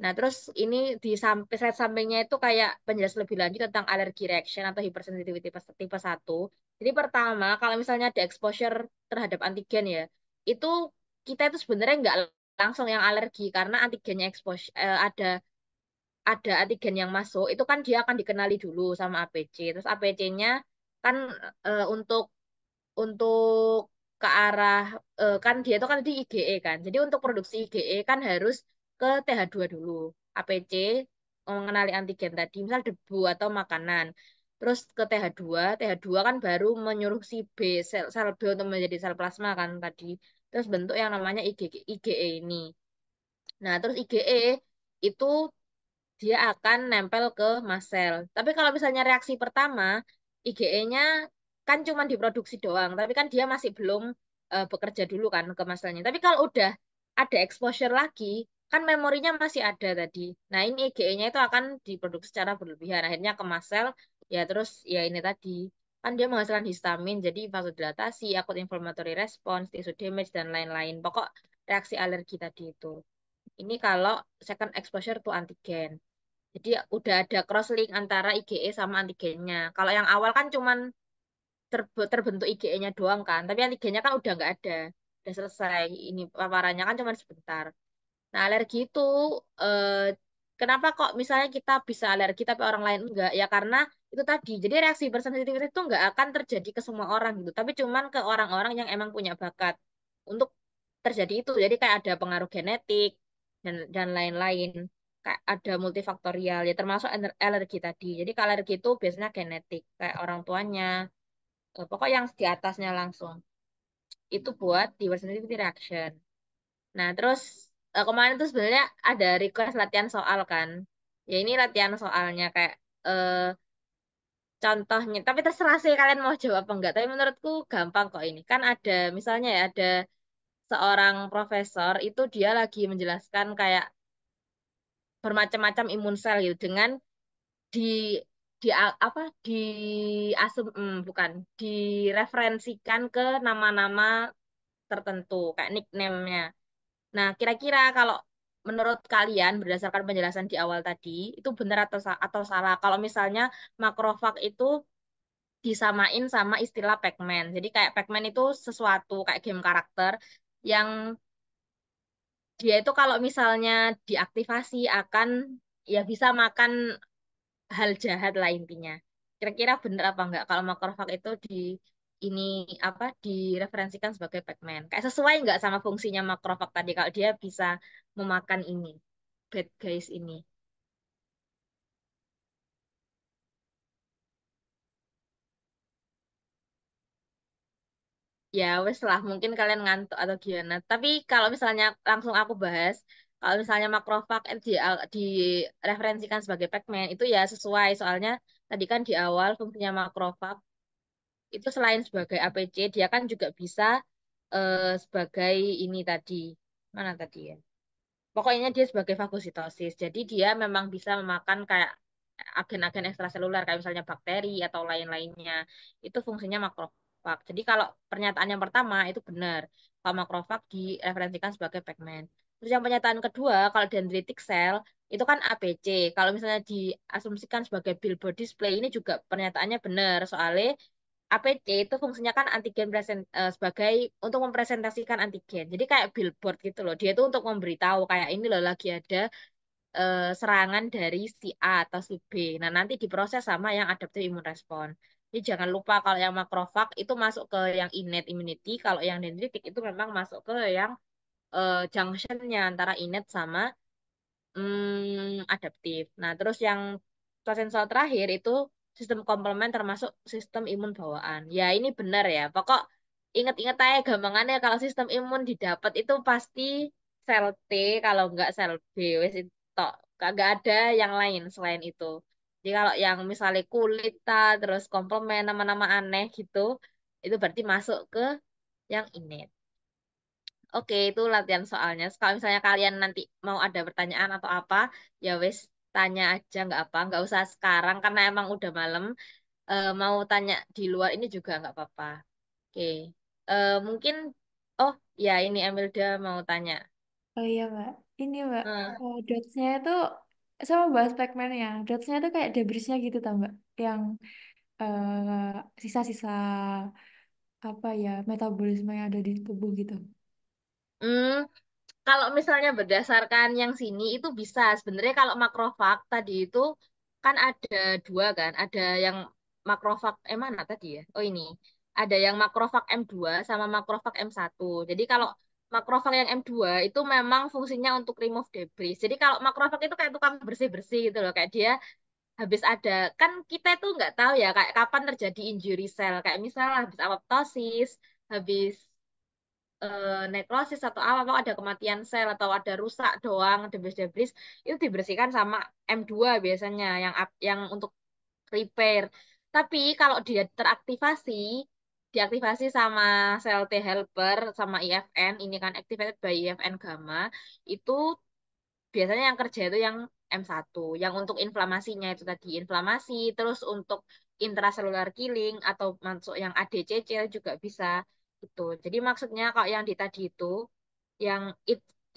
Nah, terus ini di slide sampingnya itu kayak penjelasan lebih lanjut tentang alergi reaction atau hypersensitivity tipe 1. Jadi pertama, kalau misalnya ada exposure terhadap antigen ya, itu kita itu sebenarnya nggak langsung yang alergi karena antigennya ada antigen yang masuk, itu kan dia akan dikenali dulu sama APC. Terus APC-nya kan untuk ke arah kan dia itu kan di IgE kan. Jadi untuk produksi IgE kan harus ke TH2 dulu. APC mengenali antigen tadi, misal debu atau makanan. Terus ke TH2, TH2 kan baru menyuruh si B sel B untuk menjadi sel plasma kan tadi. Terus bentuk yang namanya IgE ini. Nah, terus IgE itu dia akan nempel ke mast cell. Tapi kalau misalnya reaksi pertama, IgE-nya kan cuma diproduksi doang, tapi kan dia masih belum bekerja dulu kan ke mast cell-nya. Tapi kalau udah ada exposure lagi, kan memorinya masih ada tadi. Nah, ini IgE-nya itu akan diproduksi secara berlebihan. Akhirnya ke mast cell, ya terus ya ini tadi. Kan dia menghasilkan histamin, jadi vasodilatasi, akut inflammatory response, tissue damage, dan lain-lain. Pokok reaksi alergi tadi itu. Ini kalau second exposure to antigen. Jadi udah ada crosslink antara IgE sama antigennya. Kalau yang awal kan cuman terbentuk IgE-nya doang kan, tapi antigennya kan udah nggak ada, udah selesai. Ini paparannya kan cuman sebentar. Nah alergi itu eh, kenapa kok misalnya kita bisa alergi tapi orang lain enggak? Ya karena itu tadi. Jadi reaksi bersensitivitas itu nggak akan terjadi ke semua orang gitu, tapi cuman ke orang-orang yang emang punya bakat untuk terjadi itu. Jadi kayak ada pengaruh genetik dan lain-lain. Kayak ada multifaktorial ya termasuk alergi tadi. Jadi kalau alergi itu biasanya genetik kayak orang tuanya, pokok yang di atasnya langsung. itu buat dimer sensitivity reaction. Nah, terus kemarin tuh sebenarnya ada request latihan soal kan. Ya ini latihan soalnya kayak eh, contohnya, tapi terserah sih kalian mau jawab apa enggak. Tapi menurutku gampang kok ini. Kan ada misalnya ya ada seorang profesor itu dia lagi menjelaskan kayak bermacam-macam imun sel gitu dengan di apa di bukan direferensikan ke nama-nama tertentu kayak nickname-nya. Nah, kira-kira kalau menurut kalian berdasarkan penjelasan di awal tadi itu benar atau atau salah kalau misalnya makrofag itu disamain sama istilah Pac-Man. Jadi kayak Pac-Man itu sesuatu kayak game karakter yang dia itu kalau misalnya diaktifasi akan ya bisa makan hal jahat lah intinya. Kira-kira bener apa enggak kalau makrofag itu ini apa direferensikan sebagai Pac-Man? Kayak sesuai enggak sama fungsinya makrofag tadi kalau dia bisa memakan ini bad guys ini. Ya wes lah mungkin kalian ngantuk atau gimana. Tapi kalau misalnya langsung aku bahas, kalau misalnya makrofag direferensikan sebagai Pac-Man itu ya sesuai soalnya tadi kan di awal fungsinya makrofag itu selain sebagai APC dia kan juga bisa sebagai ini tadi mana tadi ya pokoknya dia sebagai fagositosis jadi dia memang bisa memakan kayak agen-agen ekstraseluler kayak misalnya bakteri atau lain-lainnya itu fungsinya makrofag jadi kalau pernyataan yang pertama itu benar kalau makrofag direferensikan sebagai pigmen terus yang pernyataan kedua kalau dendritic cell itu kan APC kalau misalnya diasumsikan sebagai billboard display ini juga pernyataannya benar soalnya APC itu fungsinya kan sebagai untuk mempresentasikan antigen. Jadi kayak billboard gitu loh. Dia itu untuk memberitahu kayak ini loh lagi ada serangan dari si A atau si B. Nah, nanti diproses sama yang adaptive immune response. Jadi jangan lupa kalau yang makrofag itu masuk ke yang innate immunity, kalau yang dendritic itu memang masuk ke yang junctionnya antara innate sama adaptif. Nah, terus yang sensor terakhir itu sistem komplement termasuk sistem imun bawaan. Ya, ini benar ya. Pokok ingat-ingat aja gampangannya kalau sistem imun didapat itu pasti sel T, kalau enggak sel B. Wes itu tok. Kagak ada yang lain selain itu. Jadi kalau yang misalnya kulit terus komplement nama-nama aneh gitu, itu berarti masuk ke yang innate. Oke, itu latihan soalnya. Kalau misalnya kalian nanti mau ada pertanyaan atau apa, ya wes tanya aja nggak usah sekarang karena emang udah malam. Mau tanya di luar ini juga nggak apa-apa. Oke, mungkin oh ya ini Emilda mau tanya. Oh iya Mbak, ini Mbak, Eh, dotsnya itu sama bahas Pac-Man ya. Dotsnya itu kayak debrisnya gitu tau Mbak, yang sisa-sisa apa ya metabolisme yang ada di tubuh gitu. hmm, Kalau misalnya berdasarkan yang sini itu bisa. Sebenarnya kalau makrofag tadi itu kan ada dua kan. Ada yang makrofag mana tadi ya? Oh ini. Ada yang makrofag M2 sama makrofag M1. Jadi kalau makrofag yang M2 itu memang fungsinya untuk remove debris. Jadi kalau makrofag itu kayak tukang bersih-bersih gitu loh. Kayak dia habis ada kan kita itu nggak tahu ya kayak kapan terjadi injury cell. Kayak misalnya habis apoptosis, habis nekrosis atau apa, apa ada kematian sel atau ada rusak doang, debris-debris itu dibersihkan sama M2 biasanya yang untuk repair. Tapi kalau dia teraktivasi, diaktifasi sama sel T helper sama IFN, ini kan activated by IFN gamma, itu biasanya yang kerja itu yang M1, yang untuk inflamasinya itu tadi inflamasi, terus untuk intracellular killing atau masuk yang ADCC juga bisa itu. Jadi maksudnya kalau yang di tadi itu yang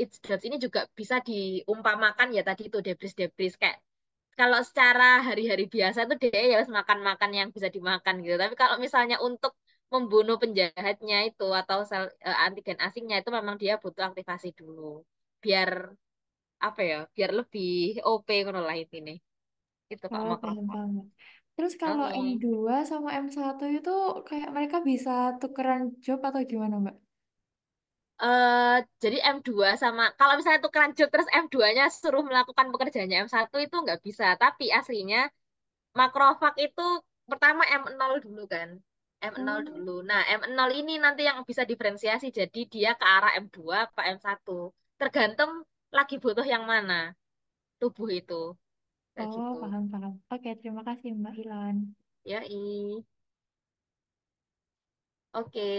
it's drugs ini juga bisa diumpamakan ya tadi itu debris-debris kayak kalau secara hari-hari biasa itu dia ya harus makan-makan yang bisa dimakan gitu. Tapi kalau misalnya untuk membunuh penjahatnya itu atau sel antigen asingnya itu memang dia butuh aktivasi dulu. Biar apa ya biar lebih OP ngono lah ini itu kok Oh, paham makrofag. paham. Terus kalau Heeh. M2 sama M1 itu kayak mereka bisa tukeran job atau gimana Mbak? Jadi M2 sama kalau misalnya tuh job terus M2-nya suruh melakukan pekerjaannya M1 itu nggak bisa tapi aslinya makrofag itu pertama M0 dulu kan M0 Oh, dulu. Nah, M0 ini nanti yang bisa diferensiasi. Jadi dia ke arah M2 apa M1. Tergantung lagi butuh yang mana tubuh itu. Kayak oh, gitu. paham, paham. Oke, terima kasih Mbak Ilan. Ya, oke.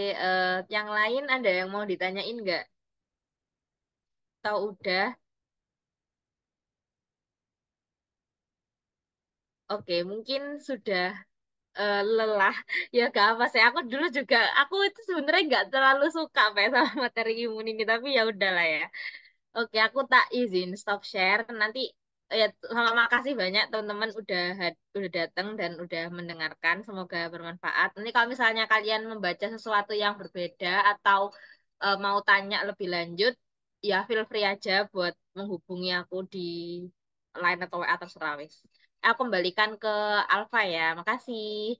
Yang lain ada yang mau ditanyain nggak? Tahu udah? Oke, mungkin sudah lelah. Ya gak apa sih. Aku dulu juga, aku itu sebenarnya nggak terlalu suka Pak, sama materi imun ini. Tapi ya udahlah ya. Oke, aku tak izin stop share. Nanti ya sama makasih banyak teman-teman udah datang dan udah mendengarkan. Semoga bermanfaat. Nanti kalau misalnya kalian membaca sesuatu yang berbeda atau mau tanya lebih lanjut, ya feel free aja buat menghubungi aku di line atau WA terserah wis. Aku kembalikan ke Alfa ya. Makasih.